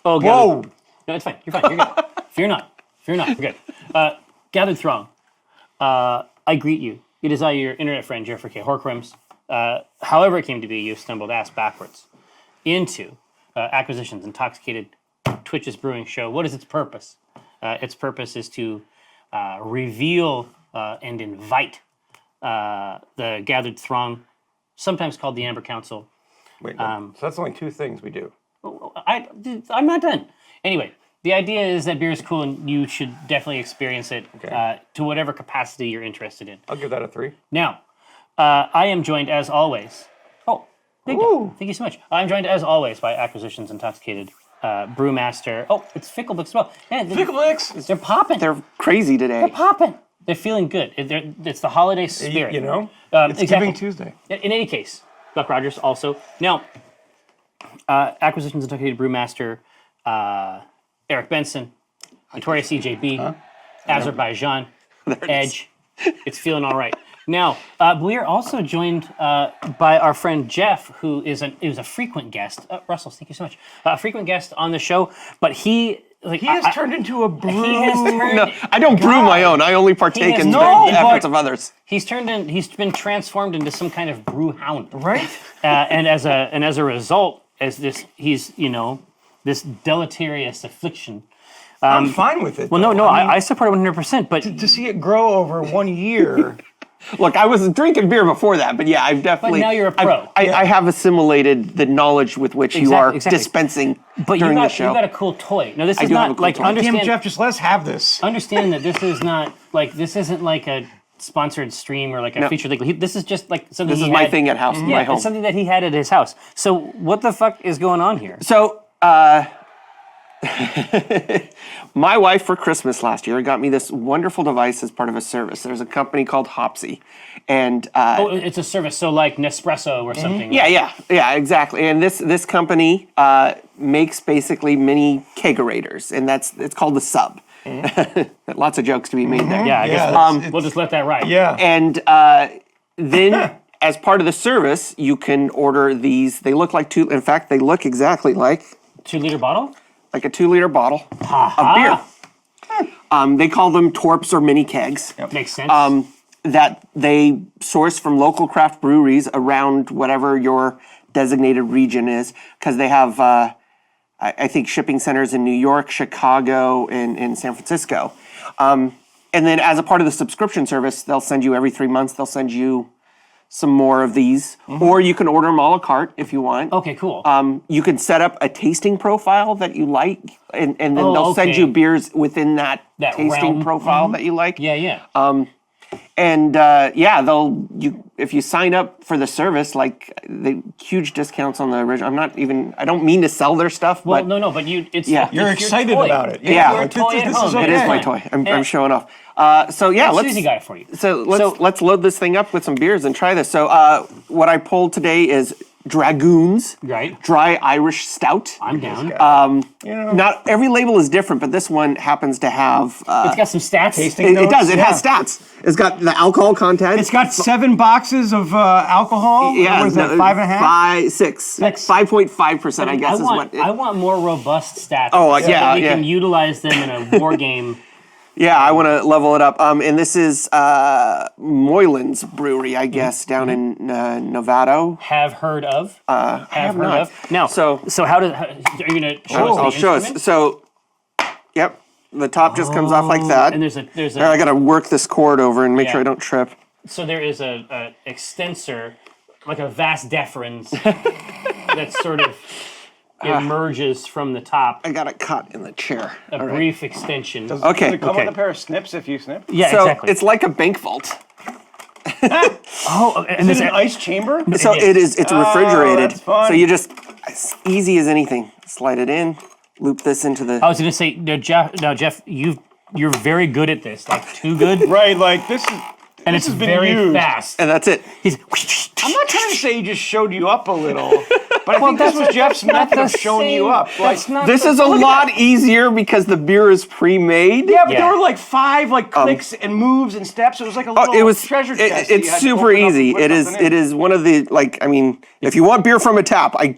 Oh, Whoa! No, it's fine. You're fine. You're good. Fear not. Fear not. You're good. Gathered throng. I greet you. It is I, your internet friend, Jeffrey K. Horkrims. However it came to be, you stumbled ass backwards into Acquisitions Intoxicated, Twitch's brewing show. What is its purpose? Its purpose is to reveal and invite the gathered throng, sometimes called the Amber Council. Wait, no. So that's only two things we do. I'm not done. Anyway, the idea is that beer is cool and you should definitely experience it to whatever capacity you're interested in. I'll give that a 3. Now, I am joined as always. Oh, big dog. Thank you so much. I'm joined as always by Acquisitions Intoxicated Brewmaster. Oh, it's Ficklebix as well. Man, Ficklebix! They're popping. They're crazy today. They're popping. They're feeling good. It's the holiday spirit. You know? It's Giving Tuesday. In any case, Buck Rogers also. Now, Acquisitions Intoxicated Brewmaster, Eric Benson, Notorious CJB, Azerbaijan, Edge. It's feeling all right. Now, we are also joined by our friend Jeff, who is a frequent guest. Russell, thank you so much. A frequent guest on the show, but he has turned into a brew. No, I don't brew my own. I only partake in the efforts of others. He's been transformed into some kind of brew hound, right? And as a result, as this, he's this deleterious affliction. I'm fine with it. Well, though. no, I support it 100%. But to see it grow over 1 year. Look, I was drinking beer before that, but yeah, I've definitely. But now you're a pro. I have assimilated the knowledge with which you are dispensing during the show. You got a cool toy. No, this is not like understand. Damn, Jeff, just let us have this. Understand that this is not like this isn't like a sponsored stream or like a featured. Like this is just like something. This is my thing at house, my home. It's something that he had at his house. So what the fuck is going on here? So. My wife for Christmas last year got me this wonderful device as part of a service. There's a company called Hopsy, and it's a service, so like Nespresso or something. Yeah, exactly. And this company makes basically mini kegerators, and it's called the Sub. Lots of jokes to be made there. Yeah, I guess we'll just let that ride. Yeah, and then. As part of the service, you can order these. They look like in fact, they look exactly like 2-liter bottle? Like a 2-liter bottle of beer. They call them torps or mini kegs. Yep. Makes sense. That they source from local craft breweries around whatever your designated region is, because they have, I think, shipping centers in New York, Chicago, and San Francisco. And then as a part of the subscription service, they'll send you every 3 months, they'll send you some more of these, or you can order them a la carte if you want. Okay, cool. You can set up a tasting profile that you like, and then they'll send you beers within that tasting realm. profile that you like. Yeah. If you sign up for the service, like the huge discounts on the original. I don't mean to sell their stuff, but you're excited about it. Yeah, it is my toy. I'm showing off. Let's Susie got it for you. So let's load this thing up with some beers and try this. So what I pulled today is Dragoons, dry Irish stout. I'm down. Not every label is different, but this one happens to have. It's got some stats. It does. It has stats. It's got the alcohol content. It's got 7 boxes of alcohol. Yeah, what is that? 5.5. 6. 5.5%. I guess I want more robust stats. Oh, so that we can utilize them in a war game. Yeah, I want to level it up. And this is Moylan's Brewery, I guess, down in Novato. Have heard of? Have heard of. Now, so how are you going to show us the I'll show us. So, yep, the top just comes off like that. And there's a. I got to work this cord over and make sure I don't trip. So there is a extensor, like a vas deferens, that sort of emerges from the top. I got it caught in the chair. A brief extension. Does it come with a pair of snips if you snip? Yeah, so exactly. It's like a bank vault. And is it an ice chamber? So it's refrigerated. That's fun. So you just, as easy as anything, slide it in, loop this into the... I was going to say, Jeff, you're very good at this. Like, too good. Right, like this is... And it's very fast. And that's it. I'm not trying to say he just showed you up a little, but I think this was Jeff's method of showing you up. This is a lot easier because the beer is pre-made. Yeah, but there were like 5 clicks and moves and steps. It was like a little treasure chest. It's super easy. It is one of the, if you want beer from a tap, I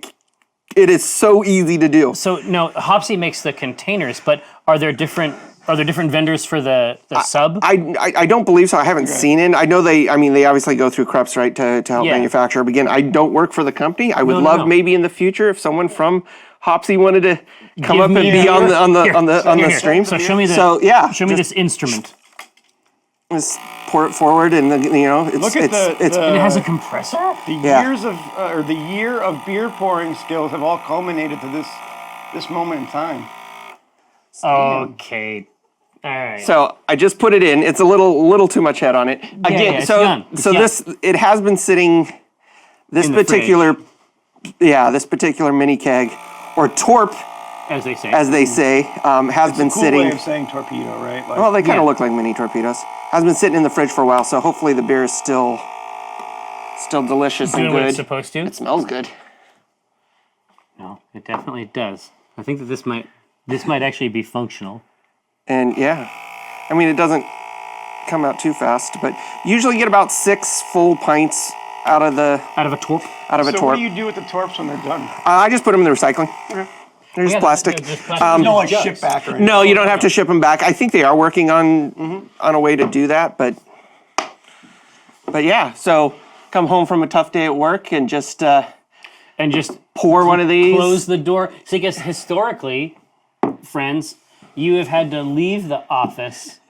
It is so easy to do. So no, Hopsy makes the containers, but are there different vendors for the sub? I don't believe so. I haven't seen it. I know they obviously go through Krups, right, to help manufacture. But again, I don't work for the company. I would love maybe in the future if someone from Hopsy wanted to come up and be on the stream. So show me show me this instrument. Just pour it forward, and then, Look at And it has a compressor? The year of beer pouring skills have all culminated to this moment in time. Okay. All right. So I just put it in. It's a little too much head on it. Again, it's done. It's done. It has been sitting. This In the particular mini keg or torp, as they say, has been Cool sitting. way of saying torpedo, right? Like, Well, they kind of look like mini torpedoes. Has been sitting in the fridge for a while, so hopefully the beer is still delicious and doing what it's good. supposed to. It smells good. No, it definitely does. I think that this might actually be functional. And it doesn't come out too fast, but usually get about 6 full pints out of a torp. So what do you do with the torps when they're done? I just put them in the recycling. They're just plastic. You don't ship back or anything? No, you don't have to ship them back. I think they are working on a way to do that, but yeah. So come home from a tough day at work and just pour one of these. Close the door. So I guess historically, friends, you have had to leave the office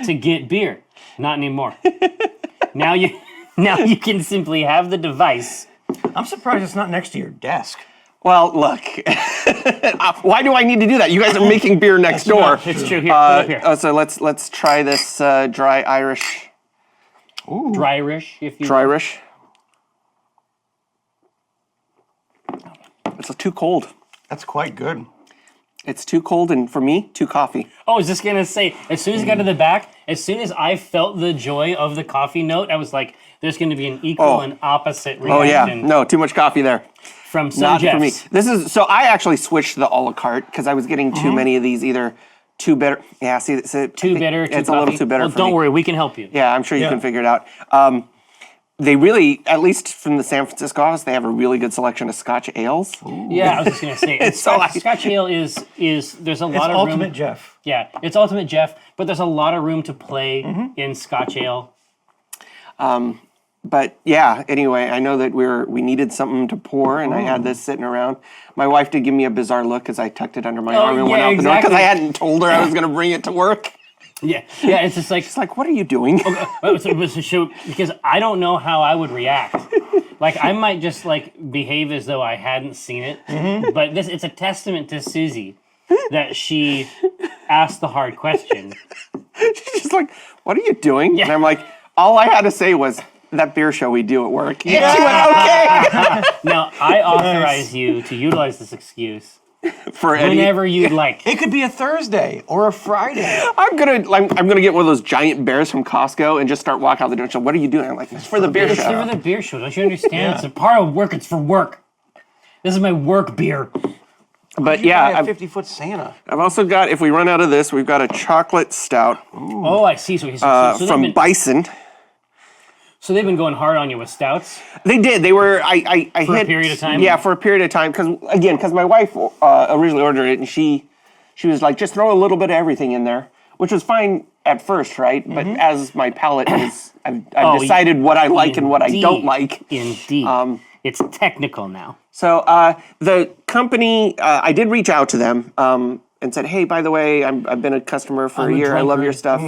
to get beer. Not anymore. Now you can simply have the device. I'm surprised it's not next to your desk. Well, look. Why do I need to do that? You guys are making beer next door. It's true. Here, put it up here. So let's try this dry Irish. Ooh. Dry-ish, if you Dry-ish. It's too cold. That's quite good. It's too cold, and for me, too coffee. Oh, I was just gonna say, as soon as it got to the back, as soon as I felt the joy of the coffee note, I was like, there's gonna be an equal and opposite reaction. Oh yeah, no, too much coffee there. From some Not Jeffs. for me. So I actually switched to the a la carte because I was getting too many of these, either too bitter. Yeah, see, Too bitter, too it's coffee. a little too bitter Well, for don't me. worry, we can help you. Yeah, I'm sure you can figure it out. They really, at least from the San Francisco office, they have a really good selection of Scotch ales. Yeah, I was just gonna say, Scotch ale is there's a lot of room. Ultimate Jeff. Yeah, it's Ultimate Jeff, but there's a lot of room to play in Scotch ale. But yeah, anyway, I know that we needed something to pour, and I had this sitting around. My wife did give me a bizarre look as I tucked it under my arm and went out the door because I hadn't told her I was going to bring it to work. Yeah, it's just like, She's like, "What are you doing?" Because I don't know how I would react. Like, I might just behave as though I hadn't seen it. But it's a testament to Susie that she asked the hard question. She's just like, "What are you doing?" Yeah. And I'm like, all I had to say was, "That beer show we do at work." And she went, "Okay." Now, I authorize you to utilize this excuse For any, whenever you'd like. It could be a Thursday or a Friday. I'm gonna get one of those giant bears from Costco and just start walking out the door. And what are you doing? I'm like, "It's for the beer It's show." for the beer show. Don't you understand? It's a part of work. It's for work. This is my work beer. But You yeah, buy a 50-foot Santa. I've also got, if we run out of this, we've got a chocolate stout Oh, I see. So from Bison. So they've been going hard on you with stouts? They did. They were. I For hit a period of time? Yeah, for a period of time. Because my wife originally ordered it, and she was like, just throw a little bit of everything in there, which was fine at first, right? But as my palate is, I've decided what I like and what I don't like. Indeed. It's technical now. So the company, I did reach out to them and said, "Hey, by the way, I've been a customer for a year. I love your stuff.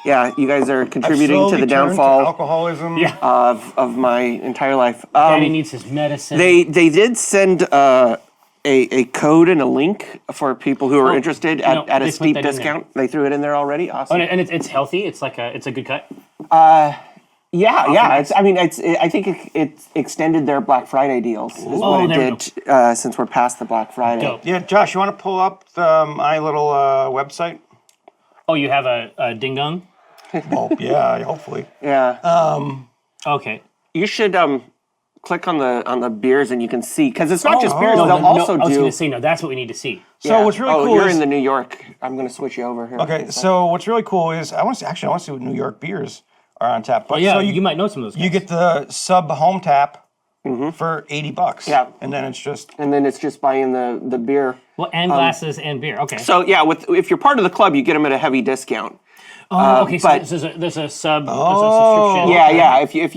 You guys are contributing to the downfall alcoholism. of my entire life." Daddy needs his medicine. They did send a code and a link for people who are interested at a they steep put that in discount. They threw it in there already. Awesome. and it's healthy. It's it's a good cut. Yeah. I think it's extended their Black Friday deals. Is what there we it did since we're past the Black Friday. Dope. Yeah, Josh, you want to pull up my little website? Oh, you have a ding dong? Well, yeah, hopefully. Yeah. Okay. You should click on the beers and you can see, because it's not just beers. No, They'll also I was do. going to say, no, that's what we need to see. So what's really cool you're is in the New York. I'm going to switch you over here. okay. So what's really cool is I want to see what New York beers are on tap. But Oh, yeah, so you might know some of those guys. you get the sub home tap for $80. Yeah. And then it's just And then it's just buying the beer. Well, and glasses and beer. Okay. So yeah, if you're part of the club, you get them at a heavy discount. Okay. So but- there's a subscription. Yeah. If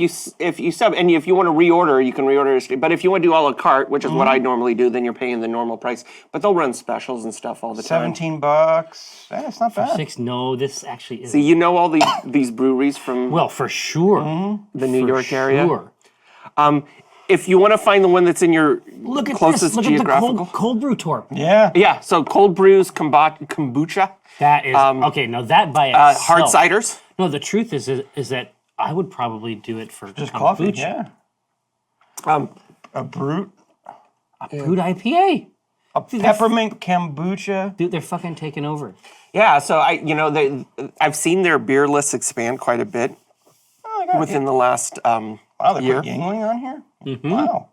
you sub and if you want to reorder, you can reorder. But if you want to do a la carte, which is what I normally do, then you're paying the normal price. But they'll run specials and stuff all the time. $17. It's not bad. 6. No, this actually is. See, you know all these breweries from Well, for sure. the New York area. Sure. If you want to find the one that's in your Look at closest this. Look geographical. at the cold brew torp. Yeah. Yeah, so cold brews, kombucha, That is okay. Now that by itself. hard ciders. No, the truth is that I would probably do it for Just kombucha. coffee. Yeah. A brute. Brewed IPA. A peppermint kombucha. Dude, they're fucking taking over. Yeah, so I've seen their beer lists expand quite a bit within the last Wow, they year. put Yingling on here? Wow.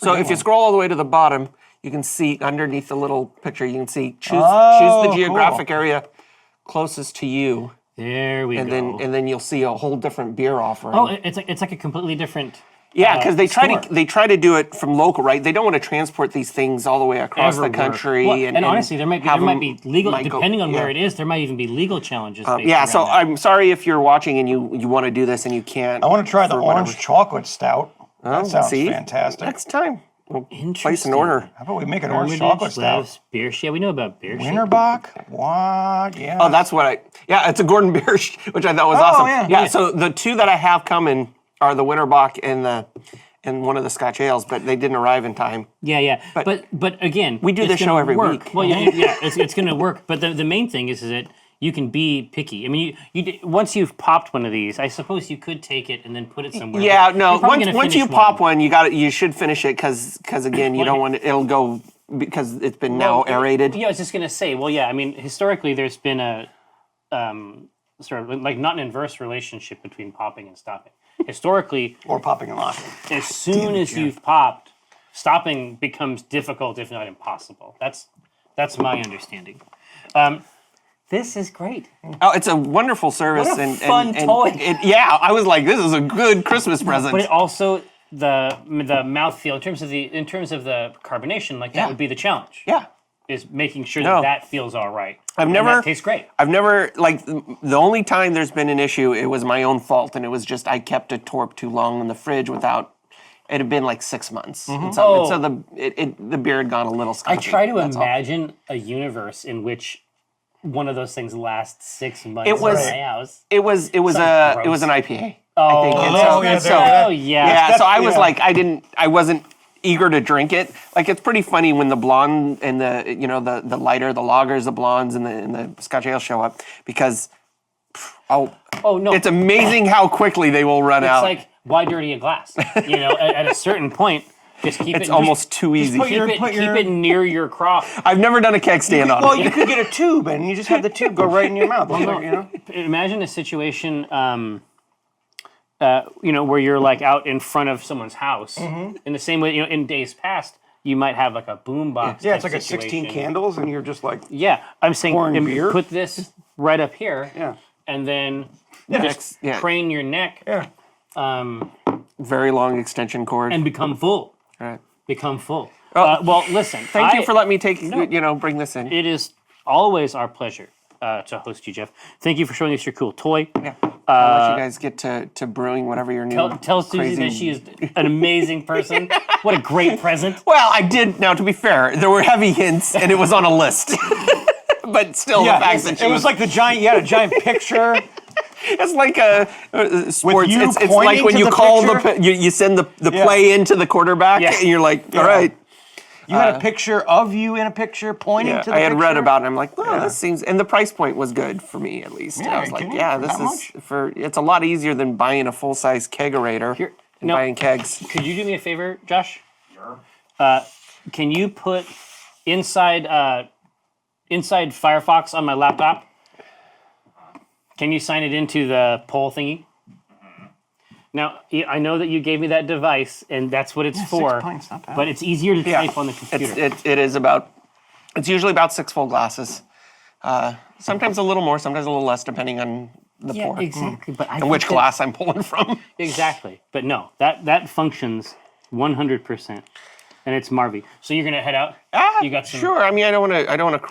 So if you scroll all the way to the bottom, you can see underneath the little picture, you can see choose the geographic area closest to you, There we and go. then you'll see a whole different beer offering. Oh, it's like a completely different. Yeah, because they store. try to do it from local, right? They don't want to transport these things all the way across Everywhere. the country. Well, and honestly, there might be legal, go- depending on yeah. where it is, there might even be legal challenges. based Yeah, around so that. I'm sorry if you're watching and you want to do this and you can't. I want to try the for orange whatever. chocolate stout. That sounds See? fantastic. Next time, we'll place Interesting. an order. How about we make an orange Hermitage chocolate stout? loves beer. Yeah, we know about beer. Winterbach? What? Yeah. Oh, that's what it's a Gordon beer, which I thought was awesome. yeah. So the two that I have coming are the Winterbach and one of the Scotch ales, but they didn't arrive in time. Yeah. But again, We do it's this show gonna every work. week. Well, yeah, it's going to work. But the main thing is that you can be picky. I mean, once you've popped one of these, I suppose you could take it and then put it somewhere. Yeah, but no. you're probably gonna Once you finish pop one, you should finish it because again, you don't want it'll go because it's been now aerated. Yeah, I was just going to say. Well, yeah. I mean, historically, there's been a sort of like not an inverse relationship between popping and stopping. Historically, Or popping and locking. as soon as you've popped, stopping becomes difficult, if not impossible. That's my understanding. This is great. Oh, it's a wonderful service What a and fun toy. Yeah, I was like, this is a good Christmas present. But it also the mouthfeel in terms of the carbonation, like that would be the challenge. Yeah. Is making sure No. that feels all right. I've And never that tastes great. I've never the only time there's been an issue, it was my own fault, and it was just I kept a torp too long in the fridge without. It had been like 6 months, and so the beer had gone a little I scotchy. try to that's all. imagine a universe in which one of those things lasts 6 months. It was- in my house. It was gross. an IPA. Oh, I think. And so, yeah, and so oh yeah. yeah, so I was yeah. like I wasn't eager to drink it. Like it's pretty funny when the blonde and the lighter, the lagers, the blondes and the Scotch ale show up because Oh no. it's amazing how quickly they will run It's out. like, why dirty a glass? At a certain point, just keep It's it. almost too easy. put your- Keep it near your crop. I've never done a keg stand on Well, it. you could get a tube and you just have the tube go right in your mouth. Imagine a situation, where you're like out in front of someone's house. In the same way, in days past, you might have like a boom box. Yeah, type it's like a 16 situation. candles and you're just like, Yeah, I'm saying pouring beer. put this right up here. Yeah. And then Next, yeah. crane your neck. yeah. Very long extension cord. And become full. Right. Become full. Oh. Well, listen. Thank you for letting me bring this in. It is always our pleasure to host you, Jeff. Thank you for showing us your cool toy. Yeah. I'll let you guys get to brewing whatever your new Tell Susie crazy- that she is an amazing person. What a great present. Well, I did. Now, to be fair, there were heavy hints, and it was on a list. But still, the fact that it was like the giant. You had a giant picture. it's like a sports. you It's like pointing when to you the call picture? you send the play into the quarterback, Yeah. and you're like, all right. You had a picture of you in a picture pointing Yeah, to the I had picture. read about it. I'm like, well, this seems, and the price point was good for me at least. Yeah, I was like, can you- yeah, for this that is much? it's a lot easier than buying a full size kegerator and now- buying kegs. Could you do me a favor, Josh? Sure. Can you put inside Firefox on my laptop? Can you sign it into the poll thingy? Now, I know that you gave me that device, and that's what it's for. 6 pints, not bad. But it's easier to type on the computer. It's usually about 6 full glasses. Sometimes a little more, sometimes a little less, depending on the pour. exactly. But I And which think that- glass I'm pulling from. Exactly. But no, that functions 100%. And it's Marvy. So you're gonna head out? You got some. Sure. I mean, I don't want to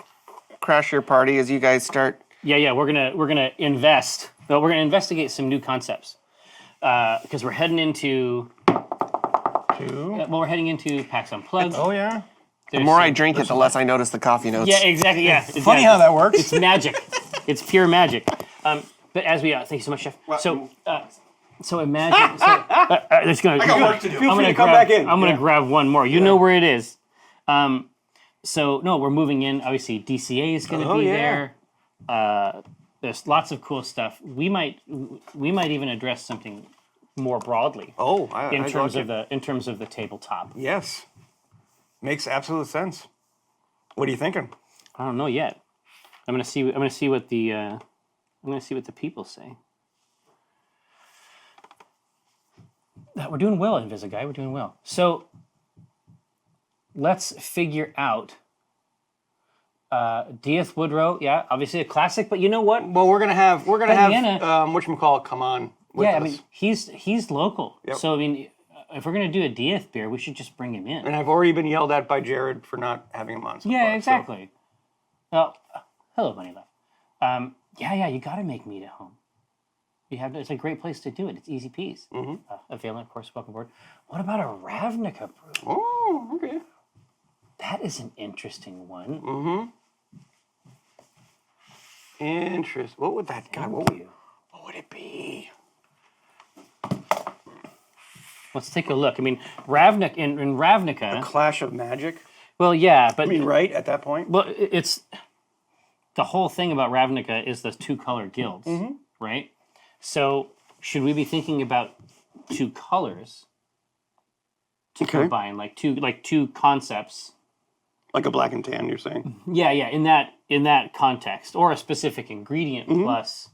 crash your party as you guys start. Yeah. We're gonna invest. Well, we're gonna investigate some new concepts because we're heading into. We're heading into PAX Unplugged. Oh yeah. The more I drink it, the less I notice the coffee notes. Yeah, exactly. Yeah. It's Funny how that works. It's magic. It's pure magic. But as we thank you so much, Chef. So imagine. There's gonna. I got work to do. Feel free to come back in. I'm gonna grab one more. You know where it is. So no, we're moving in. Obviously, DCA is gonna be there. There's lots of cool stuff. We might even address something more broadly. In terms of the tabletop. Yes, makes absolute sense. What are you thinking? I don't know yet. I'm gonna see what the people say. We're doing well, Invisiguy. We're doing well. So let's figure out Dieth Woodrow. Yeah, obviously a classic. But you know what? Well, we're gonna have Vienna. whatchamacallit come on. With Yeah, us. I mean he's local. Yep. So I mean, if we're gonna do a Dieth beer, we should just bring him in. And I've already been yelled at by Jared for not having him on. So Yeah, far, exactly. Well, hello, Bunny Love. Yeah, you got to make meat at home. You have to, it's a great place to do it. It's easy peas. Available, of course, welcome aboard. What about a Ravnica brew? Oh, okay. That is an interesting one. Interest. What would that guy? What would it be? Let's take a look. I mean, Ravnica in Ravnica. Clash of Magic. Well, yeah, but I mean, right at that point. well, it's the whole thing about Ravnica is the two color guilds, right? So should we be thinking about two colors to combine, like two concepts? Like a black and tan, you're saying? Yeah, in that context, or a specific ingredient plus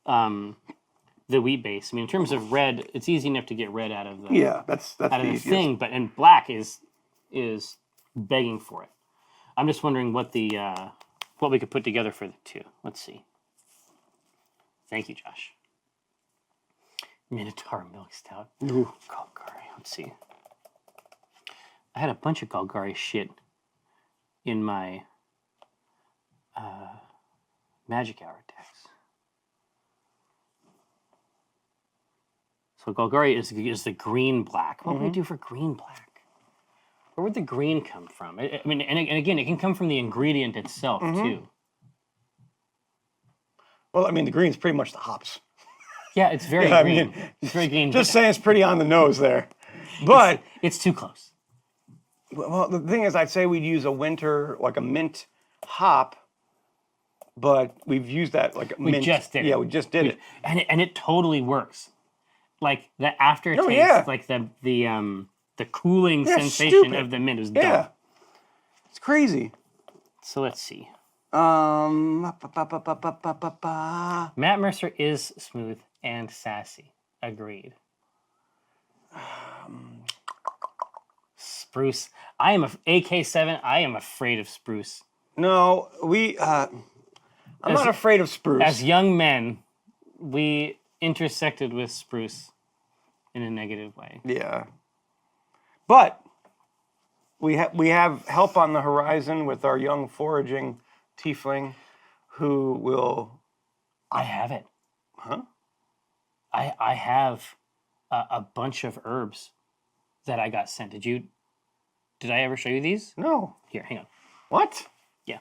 the wheat base. I mean, in terms of red, it's easy enough to get red out of the that's out of the the easiest. thing, but and black is begging for it. I'm just wondering what we could put together for the two. Let's see. Thank you, Josh. Minotaur Milk Stout. Ooh. Golgari. Let's see. I had a bunch of Golgari shit in my Magic Hour decks. So Golgari is the green black. What would we do for green black? Where would the green come from? I mean, and again, it can come from the ingredient itself too. Well, I mean, the green's pretty much the hops. Yeah, it's very I green. mean, It's very green. Just saying, it's pretty on the nose there. But it's too close. well, the thing is, I'd say we'd use a winter, like a mint hop, but we've used that like a mint. Just did it. Yeah, we just did it. And it totally works. Like the aftertaste, yeah. like the cooling Yeah, sensation stupid. of the mint is Yeah, dope. it's crazy. So let's see. Ba, Matt Mercer is smooth and sassy. Agreed. Spruce. I am AK7. I am afraid of spruce. No, I'm not afraid of spruce. As young men, we intersected with spruce in a negative way. Yeah. But we have help on the horizon with our young foraging tiefling who will... I have it. Huh? I have a bunch of herbs that I got sent. Did I ever show you these? No. Here, hang on. What? Yeah.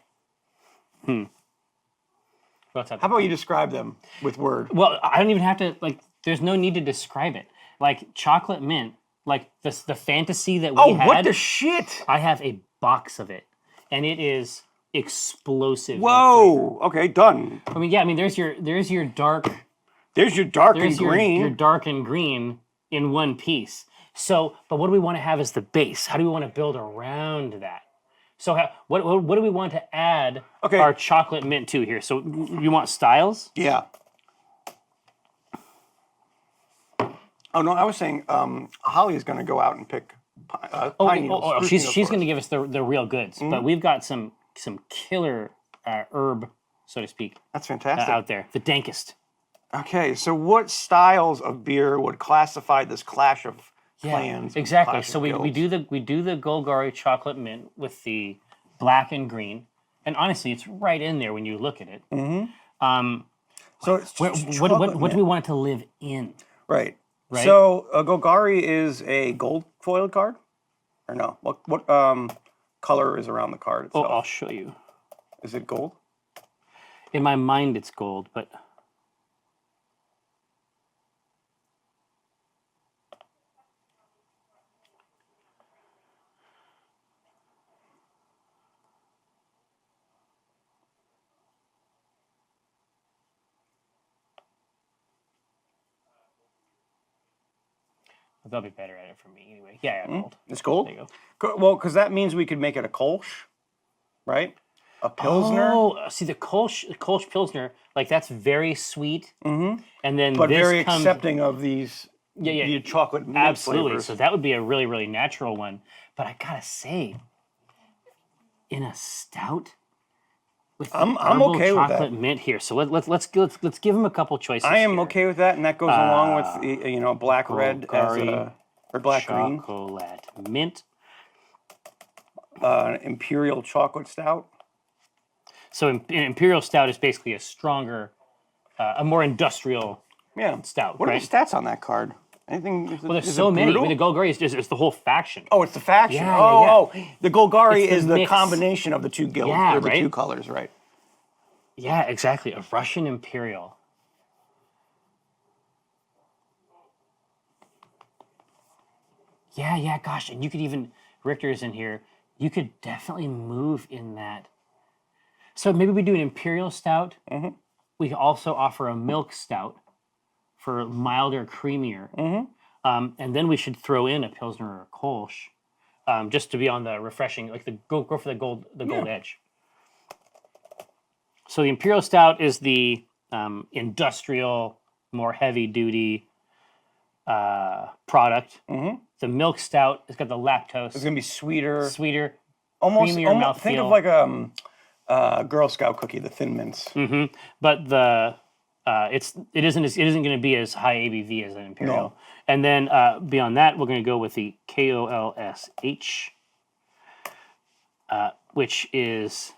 What's up? How about you describe them with word? Well, I don't even have to, like, there's no need to describe it. Like, chocolate mint, like, the fantasy that we had. Oh, what the shit? I have a box of it, and it is explosive. Whoa. Okay, done. I mean, yeah, there's your dark... There's your dark There's and green. your dark and green in one piece. So, but what do we want to have as the base? How do we want to build around that? So, what do we want to add our chocolate mint to here? So, you want styles? Yeah. Oh no, I was saying Holly's going to go out and pick pine needles. She's going to give us the real goods. But we've got some killer herb, so to speak, That's fantastic. out there. The dankest. Okay, so what styles of beer would classify this clash of plans. Exactly. classic So we guilds. do the Golgari chocolate mint with the black and green, and honestly, it's right in there when you look at it. So it's What chocolate what do we mint. want it to live in? Right. Right? So a Golgari is a gold foiled card, or no? What color is around the card Oh, itself? I'll show you. Is it gold? In my mind, it's gold, but they'll be better at it for me anyway. Yeah, gold. It's gold. There you go. Well, because that means we could make it a Kolsch, right? A Pilsner, Oh, see the Kolsch Pilsner, like that's very sweet. And then but this very comes, accepting of these the chocolate mint absolutely. flavors. So that would be a really, really natural one. But I gotta say, in a stout, with the I'm herbal okay with that. chocolate mint here. So let's give them a couple choices. I am here. okay with that, and that goes along with black red as Golgari or black green, chocolate mint. imperial chocolate stout. So an imperial stout is basically a stronger, a more industrial Yeah, stout, What right? are the stats on that card? Anything? Well, there's so many. I mean, the Golgari is the whole faction. Oh, it's the faction. Yeah, oh, yeah, yeah. The Golgari It's the is the mix. combination of the two guilds, Yeah, or the right? two colors, right? Yeah, exactly. A Russian imperial. Yeah, gosh, and you could even Richter's in here. You could definitely move in that. So maybe we do an imperial stout. We can also offer a milk stout for milder, creamier. And then we should throw in a pilsner or a Kolsch, just to be on the refreshing, like go for the gold edge. So the imperial stout is the industrial, more heavy duty product. The milk stout has got the lactose, It's gonna be sweeter, sweeter, almost. creamier mouthfeel. Think of like a Girl Scout cookie, the Thin Mints. But the it isn't going to be as high ABV as an imperial. No. And then beyond that, we're going to go with the KOLSH, which is,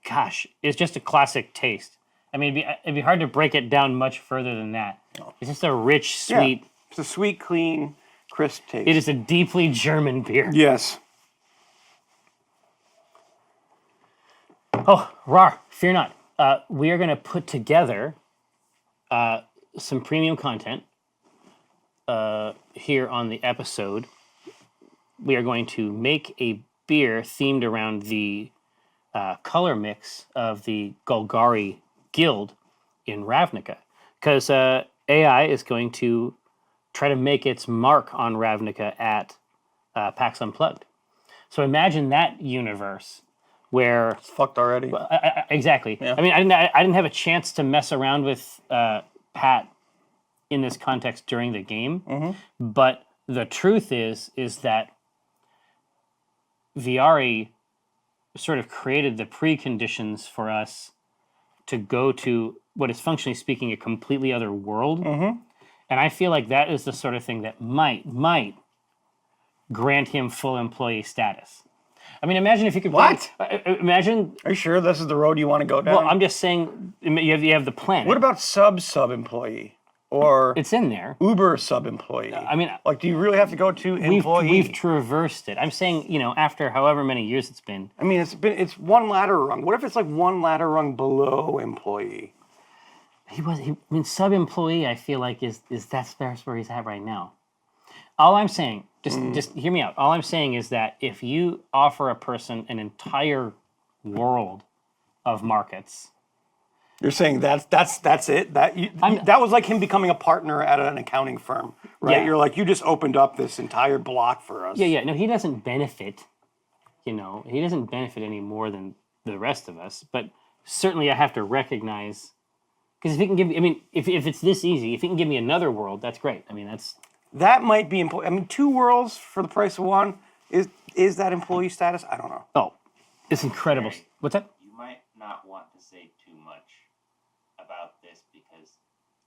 gosh, it's just a classic taste. I mean, it'd be hard to break it down much further than that. It's just a rich, sweet. Yeah. It's a sweet, clean, crisp taste. It is a deeply German beer. Yes. Oh, rar, fear not. We are going to put together some premium content here on the episode. We are going to make a beer themed around the color mix of the Golgari Guild in Ravnica. Because AI is going to try to make its mark on Ravnica at PAX Unplugged. So imagine that universe where It's fucked already. exactly. Yeah. I mean, I didn't have a chance to mess around with Pat in this context during the game, but the truth is that Viari sort of created the preconditions for us to go to what is functionally speaking a completely other world, and I feel like that is the sort of thing that might grant him full employee status. I mean, imagine if you could. What? Imagine. Are you sure this is the road you want to go down? Well, I'm just saying. You have the planet. What about sub employee or It's in there. Uber sub employee? I mean, like, do you really have to go to employee? we've traversed it. I'm saying, after however many years it's been. I mean, it's one ladder rung. What if it's like one ladder rung below employee? I mean, sub employee. I feel like is that's where he's at right now. All I'm saying, just hear me out. All I'm saying is that if you offer a person an entire world of markets, You're saying that's it. That was like him becoming a partner at an accounting firm, right? Yeah. You're like, you just opened up this entire block for us. yeah, no, he doesn't benefit. He doesn't benefit any more than the rest of us. But certainly, I have to recognize, because if he can give me, I mean, if it's this easy, if he can give me another world, that's great. I mean, That might be important. I mean, 2 worlds for the price of 1. Is that employee status? I don't know. oh, it's incredible. What's that? You might not want to say too much about this because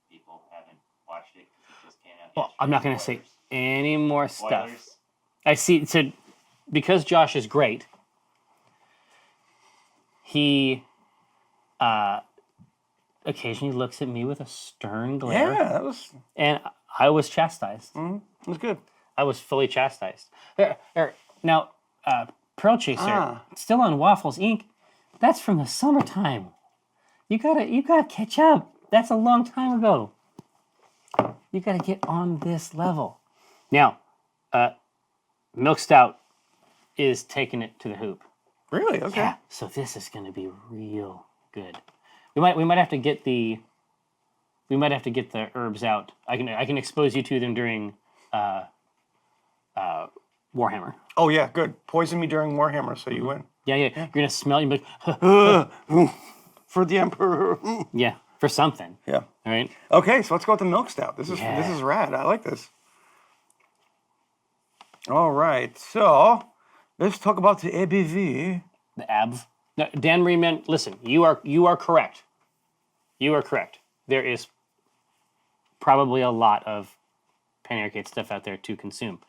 people haven't watched it because it just came out. Well, I'm not going to say Spoilers. any more stuff. Spoilers. I see. So, because Josh is great, he occasionally looks at me with a stern glare, Yeah, that was and I was chastised. good. I was fully chastised. Now, Pearl Chaser, Ah. still on Waffles Inc. That's from the summertime. You gotta catch up. That's a long time ago. You gotta get on this level. Now, Milk Stout is taking it to the hoop. Really? Okay. Yeah. So this is gonna be real good. We might have to get the herbs out. I can expose you to them during Warhammer. Oh yeah, good. Poison me during Warhammer, so you win. Yeah. You're gonna smell. You're like, For the Emperor. yeah, for something. Yeah. All right. Okay, so let's go with the milk stout. This is rad. I like this. All right, so let's talk about the ABV. The ABV. Now, Dan Reman, listen. You are correct. You are correct. There is probably a lot of Pan Arcade stuff out there to consume,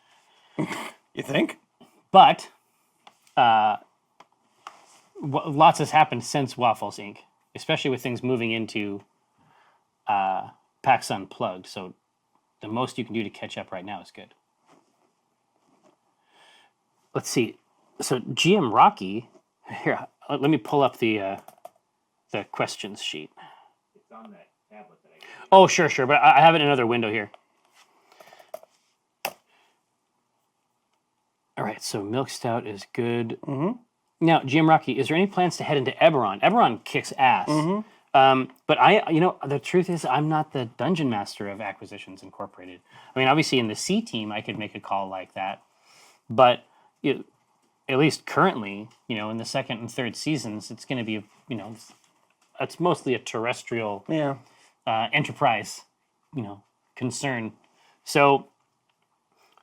You think? but lots has happened since Waffles Inc., especially with things moving into PAX Unplugged. So the most you can do to catch up right now is good. Let's see. So GM Rocky, here, let me pull up the questions sheet. It's on that tablet that I gave you. Oh, sure, but I have it in another window here. All right, so Milk Stout is good. Mm-hmm. Now, GM Rocky, is there any plans to head into Eberron? Eberron kicks ass. Mm-hmm. But the truth is, I'm not the dungeon master of Acquisitions Incorporated. I mean, obviously, in the C team, I could make a call like that. But at least currently, in the second and third seasons, it's going to be, it's mostly a terrestrial enterprise, concern. So,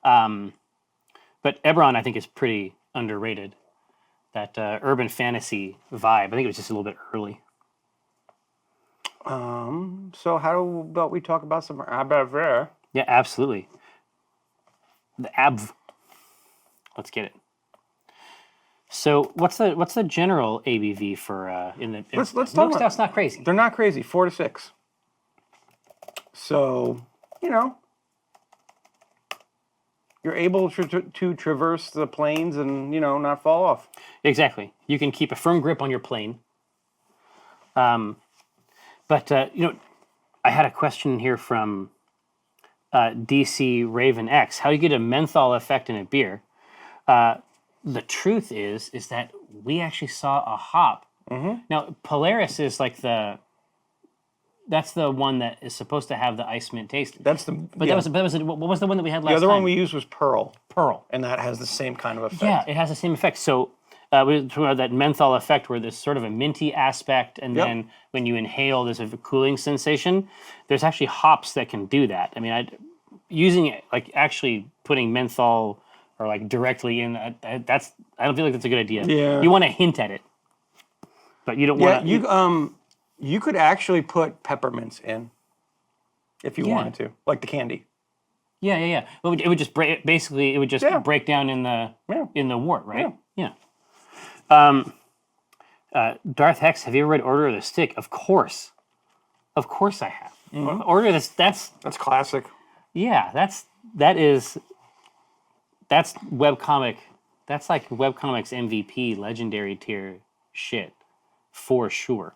but Eberron, I think, is pretty underrated. That urban fantasy vibe. I think it was just a little bit early. So how about we talk about some ABV? Yeah, absolutely. The ABV. Let's get it. So what's the general ABV for Let's talk Milk about- Stout's not crazy. They're not crazy, 4 to 6. So, you're able to traverse the plains and, not fall off. Exactly. You can keep a firm grip on your plane. But I had a question here from DC Raven X. How do you get a menthol effect in a beer? The truth is that we actually saw a hop. Mm-hmm. Now, Polaris is like that's the one that is supposed to have the ice mint taste. That's the. But that was what was the one that we had last the other time? one we used was Pearl, Pearl. and that has the same kind of effect. Yeah, it has the same effect. So we talked about that menthol effect where there's sort of a minty aspect, and then when you inhale, there's a cooling sensation. There's actually hops that can do that. I mean, using it, like actually putting menthol or like directly in, I don't feel like that's a good idea. Yeah. You want to hint at it, but you don't want to. You could actually put peppermints in if you wanted to, like the candy. Yeah. It would just break. Basically, it would just break down in the wort, right? Yeah. Darth Hex, have you ever read Order of the Stick? Of course I have. Mm-hmm. Order of the that's classic. Yeah, that's webcomic. That's like webcomics MVP, legendary tier shit, for sure.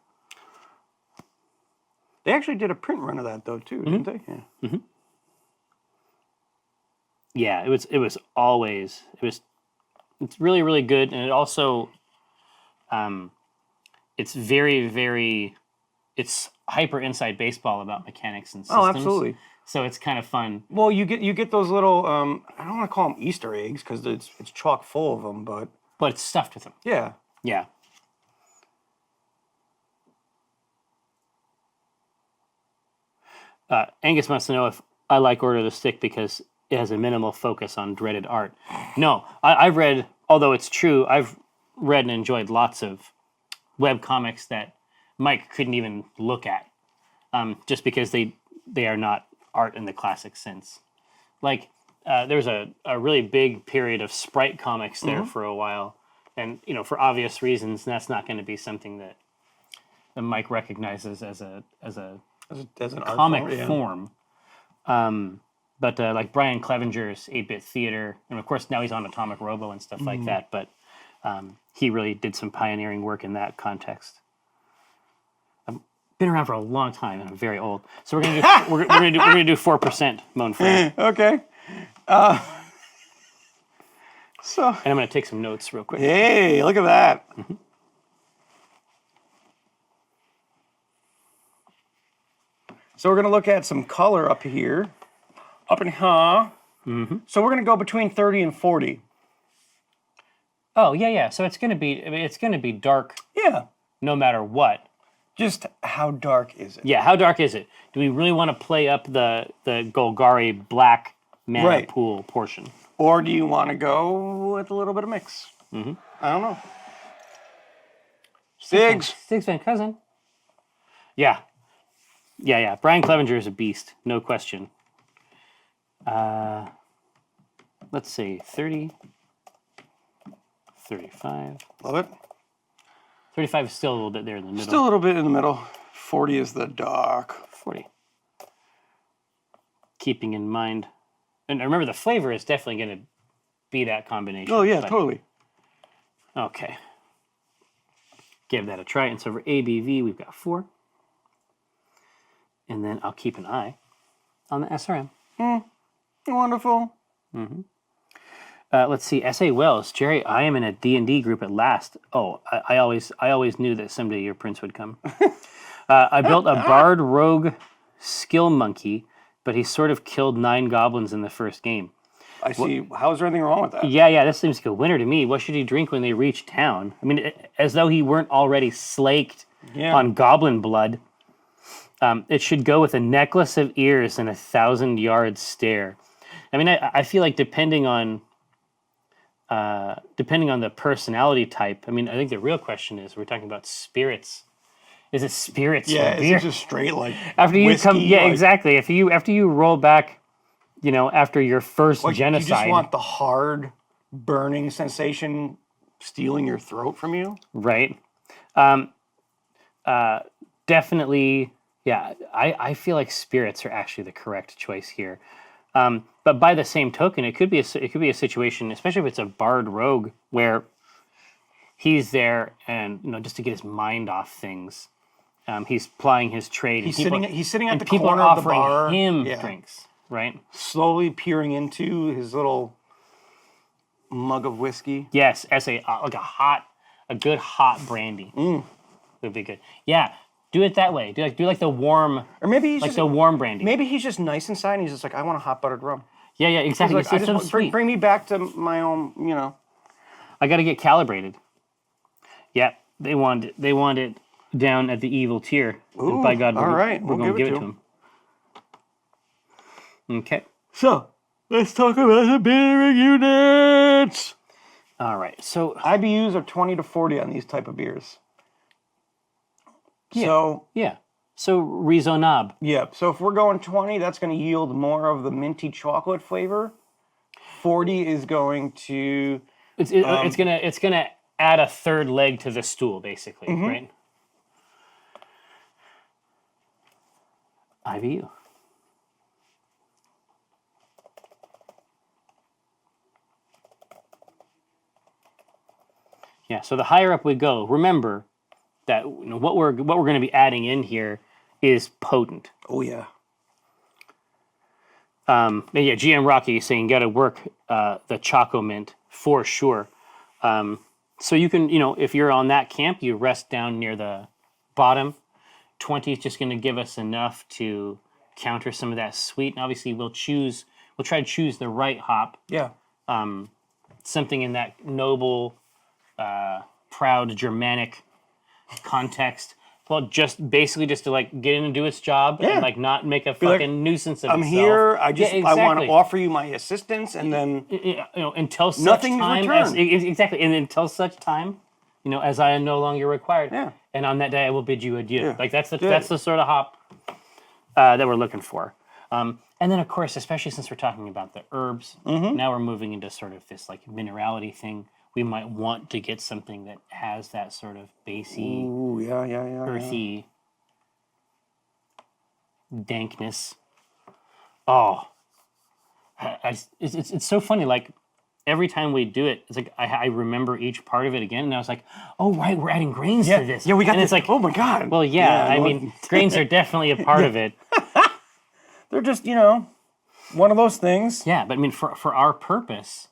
They actually did a print run of that though too, didn't they? Yeah. Mm-hmm. Yeah, it's really, really good, and it also, it's very, very, it's hyper inside baseball about mechanics and systems. Oh, absolutely. So it's kind of fun. Well, you get those little I don't want to call them Easter eggs because it's chock full of them, but it's stuffed with them. yeah. Yeah. Angus wants to know if I like Order of the Stick because it has a minimal focus on dreaded art. No, I've read, although it's true, I've read and enjoyed lots of web comics that Mike couldn't even look at, just because they are not art in the classic sense. Like there was a really big period of Sprite comics there for a while, and for obvious reasons, that's not going to be something that Mike recognizes as an art comic form. But like Brian Clevenger's 8-Bit Theater, and of course now he's on Atomic Robo and stuff like that. But he really did some pioneering work in that context. I've been around for a long time, and I'm very old. So we're gonna do we're gonna do 4%, Moan Fran. Okay. So. And I'm gonna take some notes real quick. Hey, look at that. So we're going to look at some color up here. Up in here. So we're going to go between 30 and 40. Oh, yeah. So it's going to be dark Yeah. no matter what. Just how dark is it? Yeah, how dark is it? Do we really want to play up the Golgari black mana pool portion? Or do you want to go with a little bit of mix? I don't know. Stiggs. Stiggs Van Cousin. Yeah. Brian Clevenger is a beast, no question. Let's see, 30, 35. Love it. 35 is still a little bit there in the middle. Still a little bit in the middle. 40 is the dark. 40. Keeping in mind, and remember the flavor is definitely going to be that combination. Oh, yeah, totally. Okay. Give that a try. And so for ABV, we've got 4. And then I'll keep an eye on the SRM. Wonderful. Let's see, S.A. Wells. Jerry, I am in a D&D group at last. Oh, I always knew that someday your prince would come. I built a bard rogue skill monkey, but he sort of killed 9 goblins in the first game. I see. How is there anything wrong with that? Yeah, this seems like a winner to me. What should he drink when they reach town? I mean, as though he weren't already slaked on goblin blood. It should go with a necklace of ears and a 1,000-yard stare. I mean, I feel like depending on the personality type. I mean, I think the real question is we're talking about spirits. Is it spirits? Yeah, or beer? it's just straight like after you whiskey, come. Yeah, like, exactly. After you roll back, after your first genocide, you just want the hard burning sensation stealing your throat from you, right? Definitely. Yeah, I feel like spirits are actually the correct choice here. But by the same token, it could be a situation, especially if it's a bard rogue, where he's there and just to get his mind off things. He's plying his trade. he's sitting at the people corner are of the offering bar, him drinks, right? slowly peering into his little mug of whiskey. Yes, like a good hot brandy would be good. Yeah, do it that way. Do like the warm, Or maybe he's like just, the warm brandy. maybe he's just nice inside and he's just like, I want a hot buttered rum. Yeah, exactly. He's like, It's so sweet. bring me back to my own, I got to get calibrated. Yeah, they want it down at the evil tier. And by God, all right, we're we'll going to give give it it to to him. Okay. So, let's talk about the bittering units. All right. So IBUs are 20 to 40 on these type of beers. So raisonnable. Yeah, so if we're going 20, that's going to yield more of the minty chocolate flavor. 40 is going to... It's gonna add a third leg to the stool, basically, right? IBU. Yeah. So the higher up we go, remember that what we're going to be adding in here is potent. Oh, yeah. GM Rocky is saying got to work the Choco Mint for sure. So you can, if you're on that camp, you rest down near the bottom. 20 is just going to give us enough to counter some of that sweet. And obviously, we'll try to choose the right hop. Yeah. Something in that noble, proud Germanic context. Well, just to like get in and do its job and like not make a fucking nuisance of itself. I'm here. I want to exactly. offer you my assistance, and then until such nothing time is as, returned. exactly, and until such time, as I am no longer required. Yeah. And on that day, I will bid you adieu. Yeah. Like that's the sort of hop that we're looking for. And then, of course, especially since we're talking about the herbs, now we're moving into sort of this like minerality thing. We might want to get something that has that sort of bassy, Ooh, yeah. earthy dankness. Oh, it's so funny. Like every time we do it, it's like I remember each part of it again, and I was like, oh right, we're adding grains to this. Yeah, we got and this. it's like, Oh my God. well, yeah. Yeah, I mean, grains are definitely a part of it. They're just, one of those things. Yeah, but I mean, for our purpose,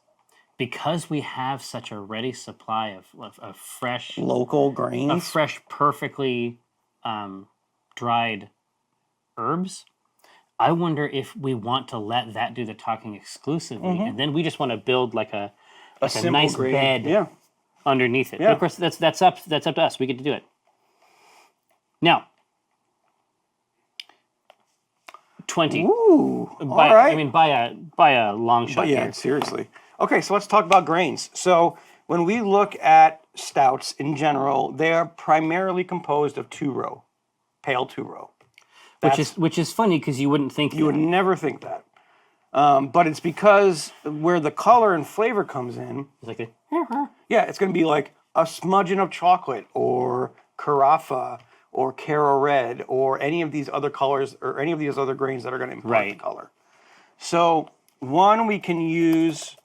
because we have such a ready supply of fresh, Local grains. perfectly dried herbs, I wonder if we want to let that do the talking exclusively, and then we just want to build like a simple nice grain. bed Yeah. underneath it. Yeah. But of course, that's up to us. We get to do it. Now, 20. Ooh. All By, right. I mean, by a long shot. But yeah, here. seriously. Okay, so let's talk about grains. So when we look at stouts in general, they are primarily composed of two-row, pale two-row. Which is funny because you wouldn't think You would never think that. But it's because where the color and flavor comes in, it's like it's going to be like a smudging of chocolate or carafa or Cara Red or any of these other colors or any of these other grains that are going to impart the color. So one, we can use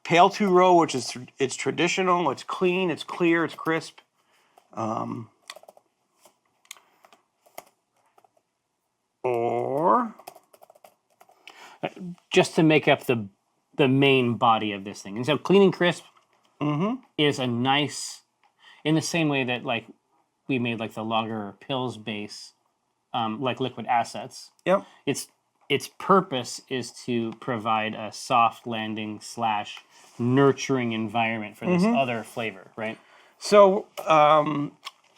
pale two-row, which is it's traditional, it's clean, it's clear, it's crisp. Or just to make up the main body of this thing. And so clean and crisp is a nice, in the same way that like we made like the lager or pills base, like liquid assets. Yep. Its purpose is to provide a soft landing / nurturing environment for this other flavor, right? So,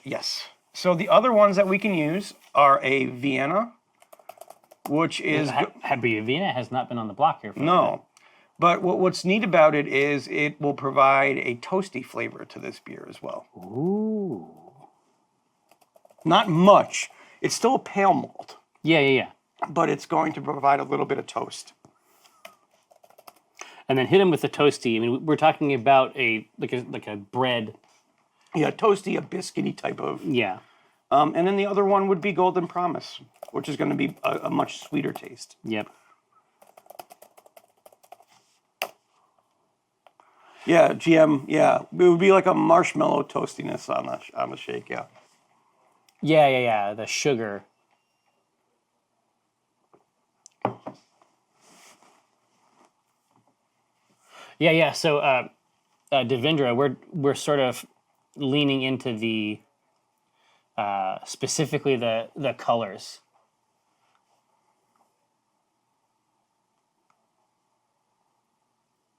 yes. So the other ones that we can use are a Vienna, which is... Vienna has not been on the block here for a bit. No. But what's neat about it is it will provide a toasty flavor to this beer as well. Ooh. Not much. It's still a pale malt, Yeah. but it's going to provide a little bit of toast. And then hit them with the toasty. I mean, we're talking about a bread. Yeah, toasty, a biscuity type of... Yeah. And then the other one would be Golden Promise, which is going to be a much sweeter taste. Yep. Yeah, GM, yeah. It would be like a marshmallow toastiness on the shake, yeah. Yeah. The sugar. Yeah. So, Devendra, we're sort of leaning into the specifically the colors.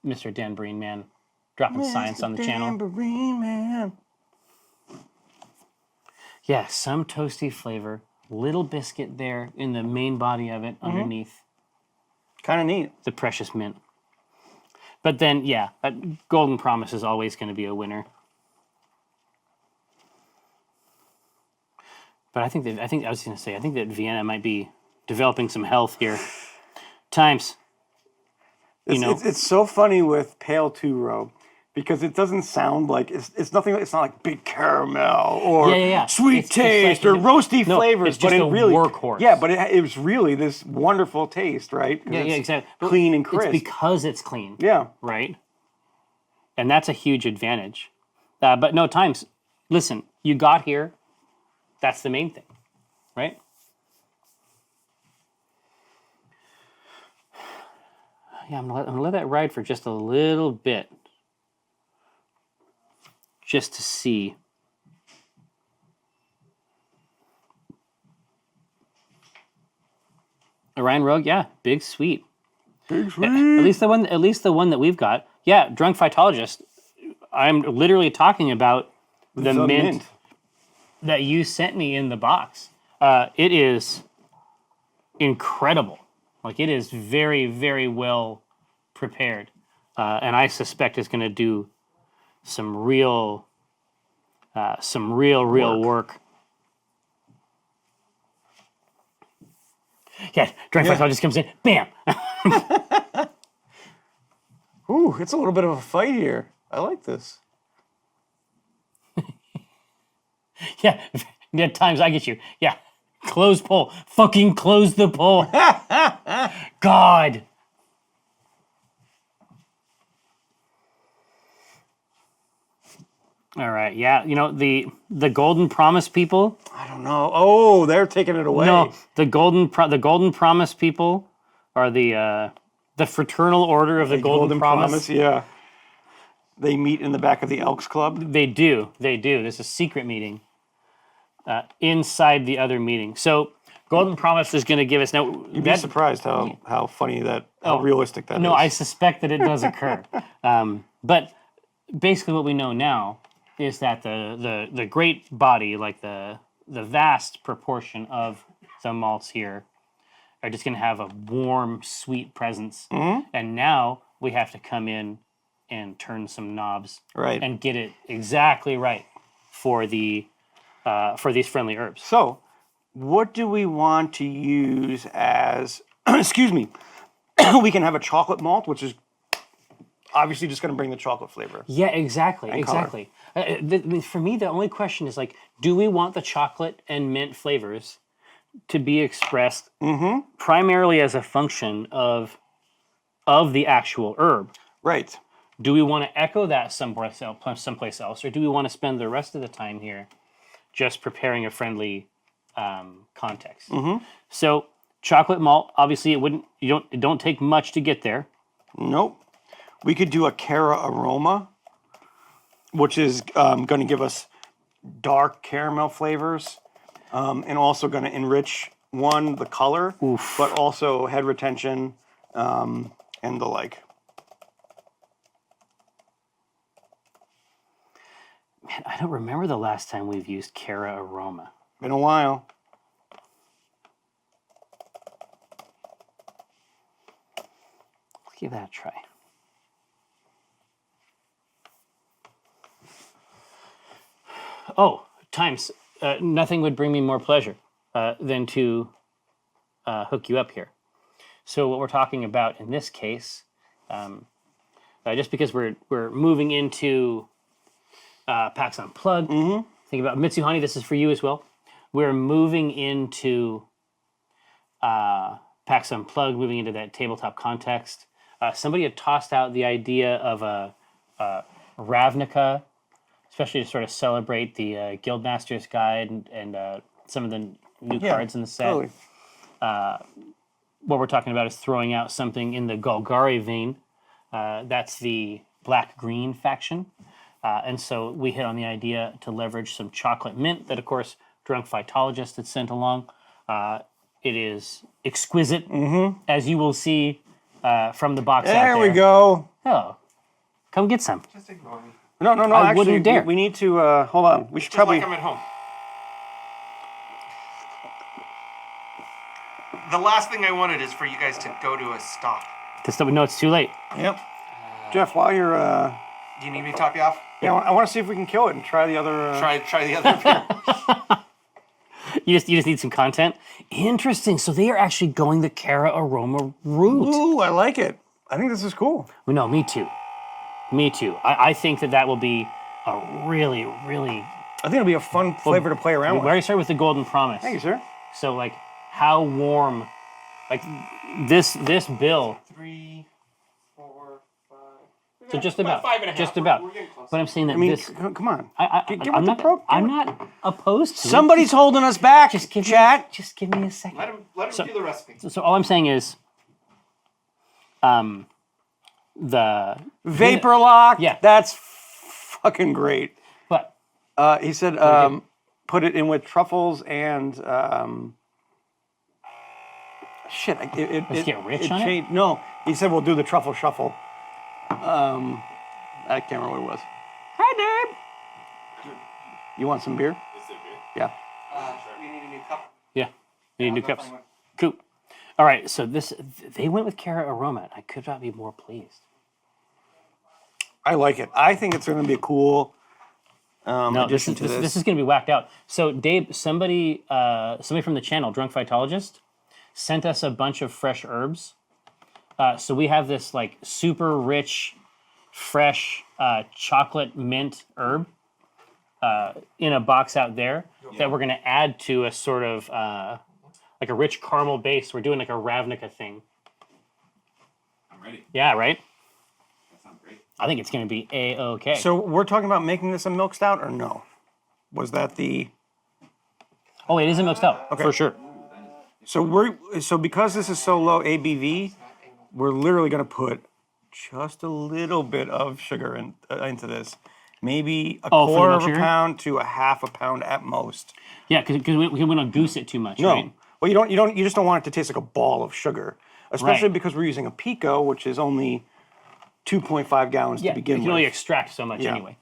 Mr. Dan Breen Man, dropping science on the channel. Tambourine Man. Yeah, some toasty flavor, little biscuit there in the main body of it underneath Kind of neat. the precious mint. But then, yeah, Golden Promise is always going to be a winner. But I think that Vienna might be developing some health here. Times. It's so funny with pale two-row because it doesn't sound like it's nothing. It's not like big caramel or sweet taste or roasty flavors. It's just but a it really, workhorse. Yeah, but it was really this wonderful taste, right? Yeah, exactly. Clean and crisp. It's because it's clean. Yeah. Right? And that's a huge advantage. But no, Times, listen, you got here. That's the main thing, right? Yeah, I'm gonna let that ride for just a little bit. Just to see. Orion Rogue, yeah, big sweet. Big sweet. At least the one that we've got. Yeah, Drunk Phytologist. I'm literally talking about the mint that you sent me in the box. It is incredible. Like, it is very, very well prepared. And I suspect it's going to do some real work. Yeah, drunk just comes in, bam. Ooh, it's a little bit of a fight here. I like this. Yeah, at times I get you. Yeah, close poll. Fucking close the poll. God. All right, yeah, the Golden Promise people. I don't know. Oh, they're taking it away. No, the Golden Promise people are the Fraternal Order of the Golden Promise. Yeah. They meet in the back of the Elks Club. They do. There's a secret meeting inside the other meeting. So Golden Promise is going to give us now. You'd be surprised how funny how realistic that is. No, I suspect that it does occur. But basically, what we know now is that the great body, like the vast proportion of the malts here, are just going to have a warm, sweet presence. Mm-hmm. And now we have to come in and turn some knobs, right, and get it exactly right for these friendly herbs. So, what do we want to use as? Excuse me. We can have a chocolate malt, which is obviously just going to bring the chocolate flavor. Yeah, exactly. For me, the only question is like, do we want the chocolate and mint flavors to be expressed primarily as a function of the actual herb? Right. Do we want to echo that someplace else, or do we want to spend the rest of the time here just preparing a friendly context? So chocolate malt, obviously, it don't take much to get there. Nope. We could do a Cara aroma, which is going to give us dark caramel flavors, and also going to enrich the color, but also head retention and the like. Man, I don't remember the last time we've used Cara aroma. Been a while. Let's give that a try. Oh, times. Nothing would bring me more pleasure than to hook you up here. So what we're talking about in this case, just because we're moving into PAX Unplugged, think about Mitsuhani, this is for you as well. We're moving into PAX Unplugged, moving into that tabletop context. Somebody had tossed out the idea of a Ravnica, especially to sort of celebrate the Guildmaster's Guide and some of the new cards in the set. Totally. What we're talking about is throwing out something in the Golgari vein. That's the black-green faction. And so we hit on the idea to leverage some chocolate mint that, of course, Drunk Phytologist had sent along. It is exquisite, as you will see from the box out there. There we go. Oh, come get some. Just ignore me. No. I Actually, wouldn't dare. we need to hold on. We should Just probably. like I'm at home. The last thing I wanted is for you guys to go to a stop. No, it's too late. Yep. Jeff, while you're. Do you need me to top you off? Yeah, I want to see if we can kill it and try the other. Try the other beer. You just need some content. Interesting. So they are actually going the Cara aroma route. Ooh, I like it. I think this is cool. Well, no, me too. I think that will be a really, really. I think it'll be a fun flavor to play around We with. already started with the Golden Promise. Thank you, sir. So, like, how warm, like this bill. 3, 4, 5. So just about, 5.5. just about. We're getting close. But I'm saying that I mean, this. come on. Get I'm with not. the pro. I'm not opposed to it. Somebody's holding us back. Just give chat. Me, just give me a second. Let him do the recipe. So all I'm saying is, the Vapor lock. Yeah. That's fucking great. But He said put it in with truffles and shit. Let's get rich on it? changed. No, he said we'll do the truffle shuffle. I can't remember what it was. Hi, Dave. You want some beer? Is it beer? Yeah. We need a new cup. yeah, you need new cups. Cool. All right, so they went with Cara aroma. And I could not be more pleased. I like it. I think it's going to be a cool No, this addition to is going to be whacked out. So Dave, somebody from the channel, Drunk Phytologist, sent us a bunch of fresh herbs. So we have this like super rich, fresh chocolate mint herb in a box out there that we're going to add to a sort of like a rich caramel base. We're doing like a Ravnica thing. I'm ready. Yeah, right? That sounds great. I think it's going to be A-okay. So we're talking about making this a milk stout or no? Was that the... Oh, it is a milk stout, for sure. So because this is so low ABV, we're literally going to put just a little bit of sugar into this. Maybe a for the quarter milk of a sugar? pound to a half a pound at most. Yeah, because we don't goose it too much, No. right? Well, you just don't want it to taste like a ball of sugar, especially Right. because we're using a pico, which is only 2.5 gallons Yeah, to you begin can with. only extract so much Yeah. anyway.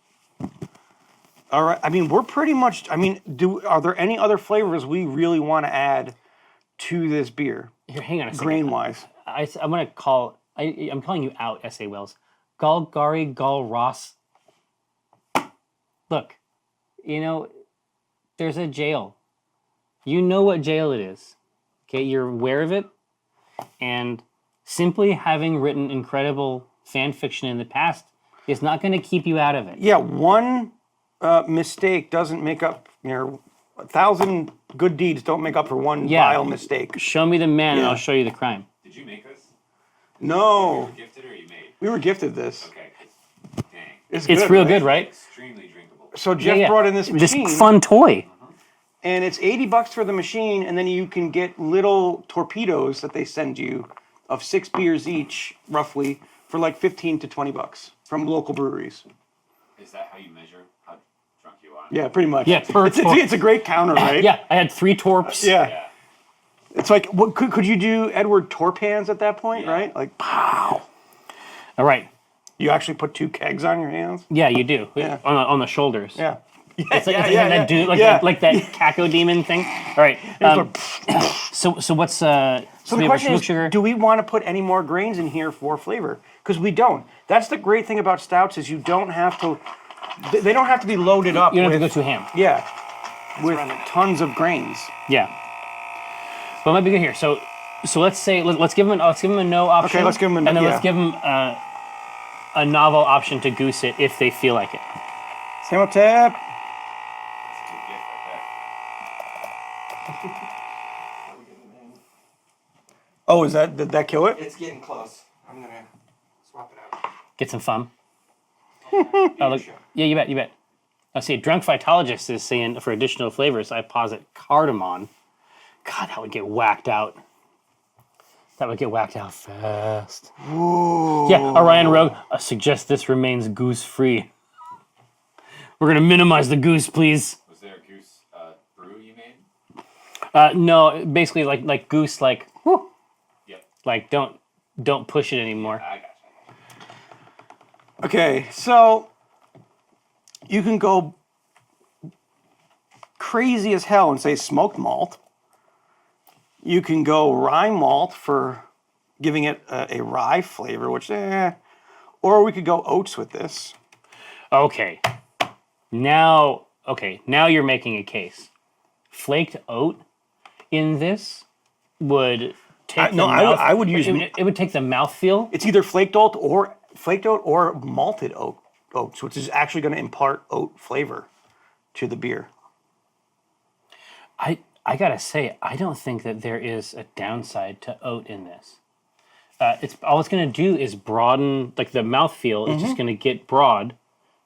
All right. I mean, we're pretty much. I mean, are there any other flavors we really want to add to this beer, Here, hang on a second. grain wise? I'm going to call... I'm calling you out, S.A. Wells. Galgari Gal Ross. Look, there's a jail. You know what jail it is. Okay, you're aware of it. And simply having written incredible fan fiction in the past is not going to keep you out of it. Yeah, one mistake doesn't make up. 1,000 good deeds don't make up for one vile mistake. Show me the man and Yeah. I'll show you the crime. Did you make this? No, Gifted or you made? we were gifted this. Okay. Dang. It's real good, right? Extremely drinkable. So Jeff brought in this machine. This fun toy. And it's $80 for the machine, and then you can get little torpedoes that they send you of 6 beers each, roughly, for like $15 to $20 from local breweries. Is that how you measure how drunk you are? Yeah, pretty much. Yeah, per it's a great counter, right? Yeah, I had 3 torps. Yeah. Yeah. It's like, what could you do Edward Torpans at that point, Yeah. right? Like, pow. All right. You actually put 2 kegs on your hands? Yeah, you do. Yeah. On the shoulders. Yeah. It's like, that dude, like that Caco demon thing. All right. So what's So we the have question our is, sugar? do we want to put any more grains in here for flavor? Because we don't. That's the great thing about stouts is you don't have to. They don't have to be loaded up. You don't have with, to go too ham. Yeah, with tons of grains. Yeah. But it might be good here. So let's say let's give him a no option. Okay, let's give him a no- and then yeah. let's give him a novel option to goose it if they feel like it. Sample tap. That's a good gift right there. Oh, did that kill it? It's getting close. I'm gonna swap it out. Get some fun. Oh, look. Yeah, you bet. I see. Drunk Phytologist is saying for additional flavors, I posit cardamom. God, that would get whacked out. That would get whacked out fast. Ooh. Yeah, Orion Rogue suggests this remains goose-free. We're gonna minimize the goose, please. Was there a goose brew you made? No, basically like goose, like whoo, Yep. like don't push it anymore. I gotcha. Okay, so you can go crazy as hell and say smoked malt. You can go rye malt for giving it a rye flavor, which or we could go oats with this. Okay, now you're making a case. Flaked oat in this would take I would use it would take the mouthfeel. It's either flaked oat or malted oats, which is actually going to impart oat flavor to the beer. I gotta say, I don't think that there is a downside to oat in this. All it's gonna do is broaden, like the mouthfeel is just gonna get broad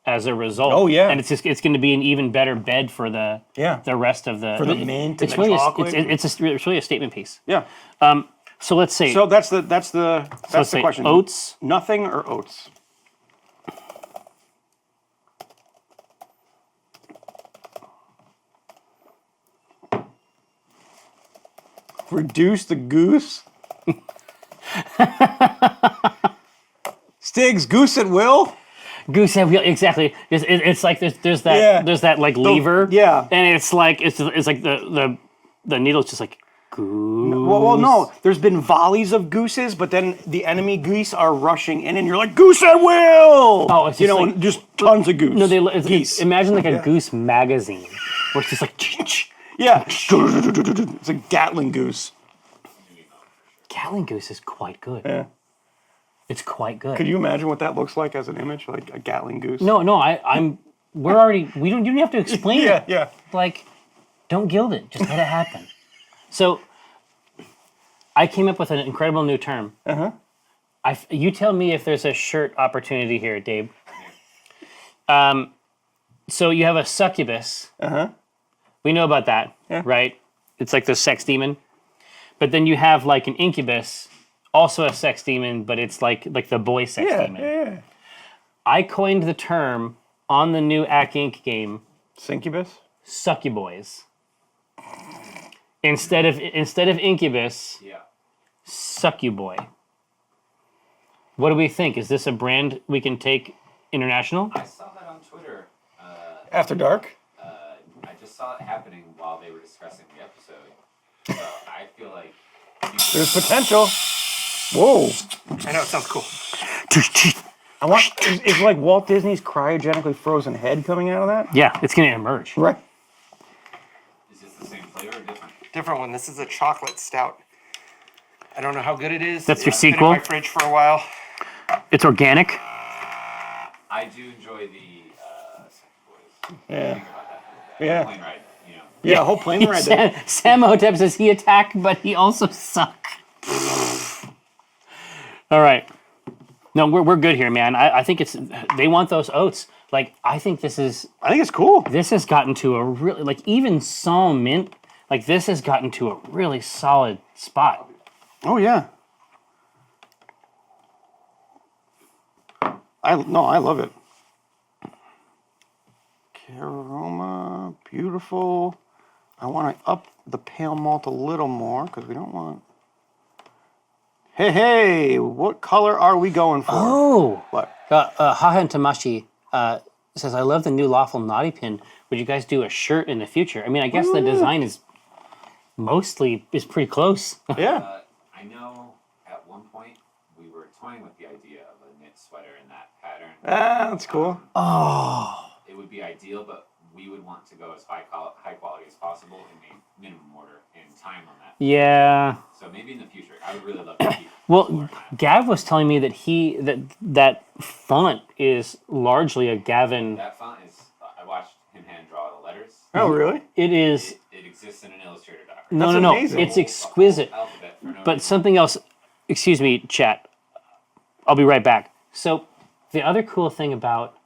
as a result. Oh, yeah. and it's gonna be an even better bed for the rest of the mint and it's the really chocolate. it's really a statement piece. Yeah. So let's say So that's the let's the say question. oats. Nothing or oats? Reduce the goose. Stiggs, goose at will. Goose head wheel, exactly. It's like there's that Yeah. there's that like lever. yeah. And it's like the needle's just like goose. Well, no. There's been volleys of gooses, but then the enemy geese are rushing in, and you're like, goose at will. Oh, it's just like- just tons of goose. No, geese. imagine like a goose magazine where it's just like Yeah. It's a Gatling goose. It's gonna be Gatling Goose is quite good. Yeah. It's quite good. Could you imagine what that looks like as an image, like a Gatling Goose? No, we're already. You don't have to explain it. Yeah. Like, don't gild it. Just let it happen. So, I came up with an incredible new term. You tell me if there's a shirt opportunity here, Dave. So you have a succubus. We know about that, right? It's like the sex demon. But then you have like an incubus, also a sex demon, but it's like the boy sex demon. Yeah. I coined the term on the new Ack Inc. game, Syncubus? succuboys. Instead of incubus, Yeah. succuboy. What do we think? Is this a brand we can take international? I saw that on Twitter. After Dark? I just saw it happening while they were discussing the episode. So I feel like There's potential. Whoa. I know, it sounds cool. I want. Is like Walt Disney's cryogenically frozen head coming out of that? Yeah, it's going to emerge. Right. is this the same flavor or different? Different one. This is a chocolate stout. I don't know how good it is. That's your It's been in sequel? my fridge for a while. It's organic. I do enjoy the Boys. Yeah. Think about that. Yeah. Plane ride, you know. Yeah, whole plane ride there. Sam Hotep says he attack, but he also suck. All right. No, we're good here, man. I think they want those oats. Like, I think this is, I think it's cool. this has gotten to a really, like, even Psalm Mint, like, this has gotten to a really solid spot. Oh yeah. I love it. Aroma, beautiful. I want to up the pale malt a little more because we don't want. Hey, what color are we going for? Oh! What? Hahan Tamashi says, I love the new Lawful Naughty Pin. Would you guys do a shirt in the future? I mean, I guess the design is pretty close. Yeah. I know at one point we were toying with the idea of a knit sweater in that pattern. That's cool. It would be ideal, but we would want to go as high quality as possible and make minimum order and time on that. Yeah. So maybe in the future, I would really love to keep Well, exploring that. Gav was telling me that that font is largely a Gavin. That font is. I watched him hand draw the letters. Oh, really? It is. It exists in an Illustrator doc. No, That's no. amazing. It's exquisite. Alphabet for no But reason. something else. Excuse me, chat. I'll be right back. So, the other cool thing about,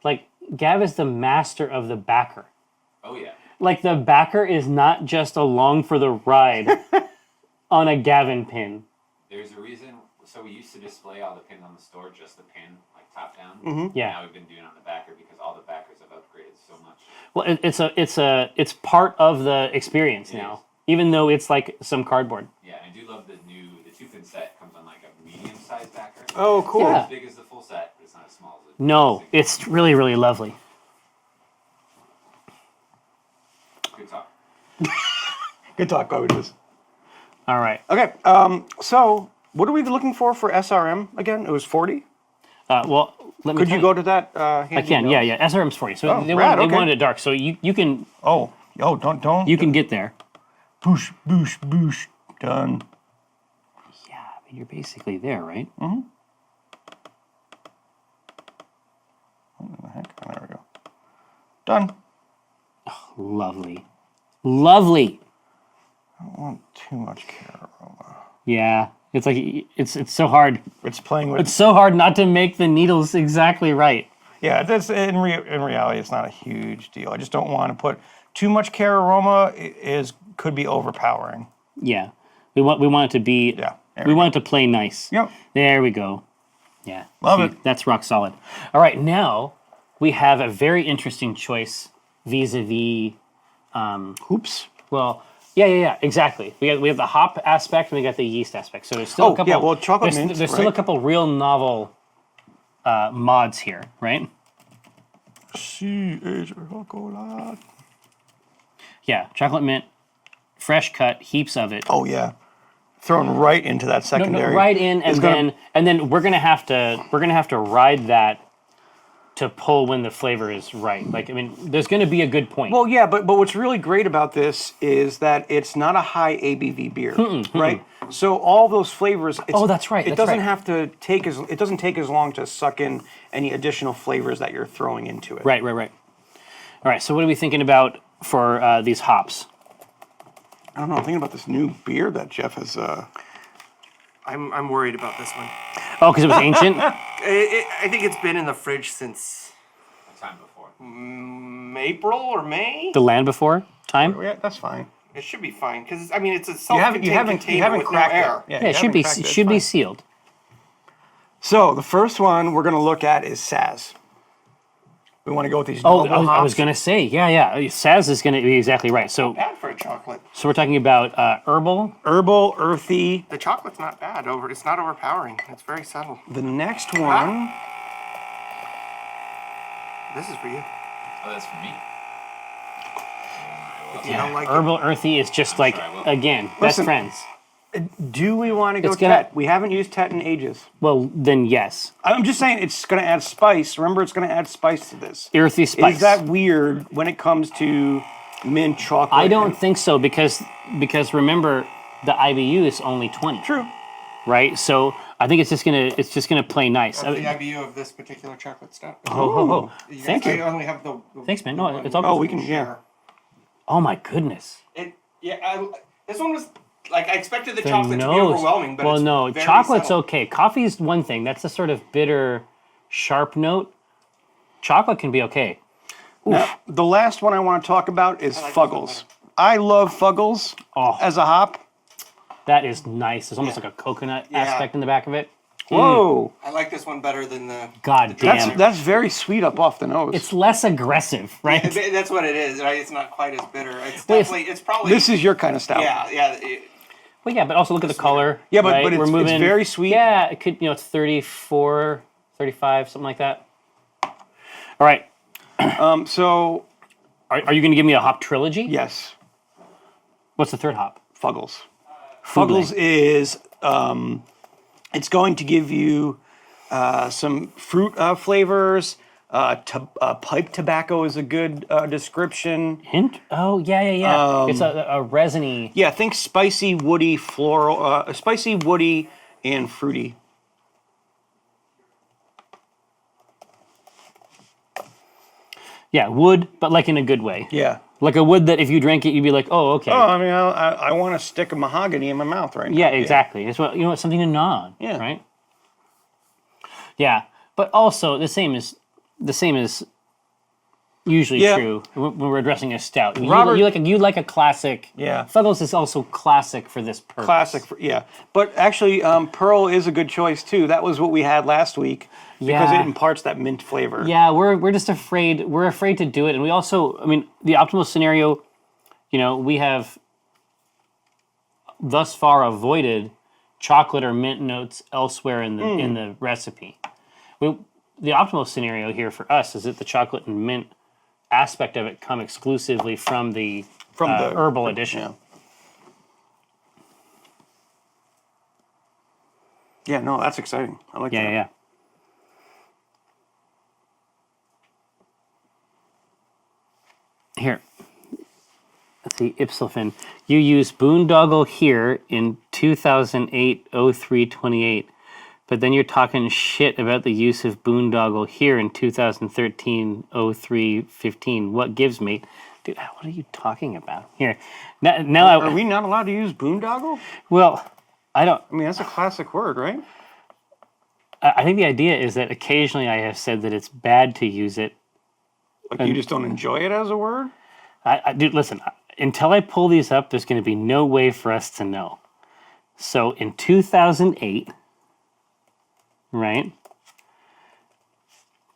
like, Gav is the master of the backer. Oh yeah. Like, the backer is not just along for the ride on a Gavin pin. There's a reason. So we used to display all the pins on the store, just the pin, like top down. Yeah. Now we've been doing it on the backer because all the backers have upgraded so much. Well, it's part of the experience It now, is. even though it's like some cardboard. Yeah, and I do love the 2-pin set comes on like a medium-sized backer. Oh, cool. Yeah. It's as big as the full set, but it's not as small as the No, single. it's really, really lovely. Good talk. Good talk, Bobby. All right. Okay. So what are we looking for SRM again? It was 40. Well, let me. Could tell you go to that? I can. Yeah, yeah. SRM's 40. So Oh, they rad, wanted, okay. it dark. So you can Don't. get there. Boosh, boosh, boosh. Done. Yeah, I mean, you're basically there, right? What the heck? Oh, there we go. Done. Lovely, lovely. I don't want too much care aroma. Yeah, it's like it's so hard. It's playing with. It's so hard not to make the needles exactly right. Yeah, that's in reality, it's not a huge deal. I just don't want to put too much care aroma. Could be overpowering. Yeah, we want it to be. Yeah, there we we want it to play nice. Yep. There we go. Yeah. Love See, it. That's rock solid. All right, now we have a very interesting choice vis-a-vis. Oops. Well, yeah, exactly. We have the hop aspect and we got the yeast aspect. So there's still Oh, a couple. yeah, well, chocolate there's, mint, there's still a right? couple real novel mods here, right? Sí, es chocolate. Yeah, chocolate mint, fresh cut, heaps of it. Oh yeah, thrown right into that No, secondary. right in, and It's gonna- then we're gonna have to ride that to pull when the flavor is right. Like, I mean, there's gonna be a good point. Well, yeah, but what's really great about this is that it's not a high ABV beer, right? So all those flavors. Oh, that's right, It that's doesn't right. have to take it doesn't take as long to suck in any additional flavors that you're throwing into it. Right. All right, so what are we thinking about for these hops? I don't know. I'm thinking about this new beer that Jeff has. I'm worried about this one. Oh, because it was ancient? I think it's been in the fridge since The time before. April or May. The land before time? Yeah, that's fine. It should be fine because I mean it's a You haven't self-contained container with no cracked air. it. Yeah, it should be sealed. So the first one we're going to look at is Saz. We want to go with these. Oh, noble I was hops. going to say, yeah. Saz is going to be exactly right. So Bad for a chocolate. we're talking about herbal. Herbal, earthy. The chocolate's not bad. It's not overpowering. It's very subtle. The next one. This is for you. Oh, that's for me. If you don't like Herbal, earthy is just like, sure I will. again, best Listen. friends. Do we want to go It's gonna- Tet? We haven't used Tet in ages. Well, then yes. I'm just saying it's going to add spice. Remember, it's going to add spice to this. Earthy spice. Is that weird when it comes to mint chocolate? I don't think so because remember the IBU is only 20. True. Right? So I think it's just gonna play nice. the IBU of this particular chocolate stuff. Oh. Thank I you. only have the Thanks, man. No, it's all Oh, good. we can. Yeah. Oh my goodness. This one was like I expected the The chocolate to be nose. overwhelming, but well, it's no, very chocolate's subtle. okay. Coffee's one thing. That's a sort of bitter, sharp note. Chocolate can be okay. Now, the last one I want to talk about is like this one Fuggles. I love Fuggles Oh. as a hop. That is nice. There's almost like a coconut Yeah. aspect in the back of it. Whoa. I like this one better than the. God damn. That's very sweet up off the nose. It's less aggressive, right? That's what it is, right? It's not quite as bitter. It's Well, definitely. It's probably. This is your kind of style. Yeah. Well, yeah, but also look at the color. Yeah, but- right? but it's- We're it's moving, very sweet. Yeah, it could, it's 34, 35, something like that. All right. So, Are you going to give me a hop trilogy? yes, What's the third hop? Fuggles. Fuggles is, it's going to give you some fruit flavors. Pipe tobacco is a good description. Hint? Oh, yeah. It's a resiny. Yeah, think spicy, woody, floral, spicy, woody, and fruity. Yeah, wood, but like in a good way. Yeah. Like a wood that if you drank it, you'd be like, oh, okay. Oh, I mean, I want to stick a mahogany in my mouth right now. yeah, exactly. It's what something to gnaw on. Yeah. Right. Yeah, but also the same is usually Yeah. true when we're addressing a stout. Robert- you like a classic. Yeah. Fuggles is also classic for this purpose. Classic, yeah. But actually, Pearl is a good choice too. That was what we had last week because Yeah. it imparts that mint flavor. Yeah, we're just afraid. We're afraid to do it, and we also, I mean, the optimal scenario, we have thus far avoided chocolate or mint notes elsewhere in the recipe. The optimal scenario here for us is that the chocolate and mint aspect of it come exclusively from the herbal edition. Yeah. Yeah, no, that's exciting. I like that. Yeah. Here. Let's see, Ipsilfin. You use Boondoggle here in 2008-03-28, but then you're talking shit about the use of Boondoggle here in 2013-03-15. What gives me? Dude, what are you talking about? Here. Now Are we not allowed to use boondoggle? well, I don't. I mean, that's a classic word, right? I think the idea is that occasionally I have said that it's bad to use it. Like you just don't enjoy it as a word? Dude, listen, until I pull these up, there's going to be no way for us to know. So in 2008, right?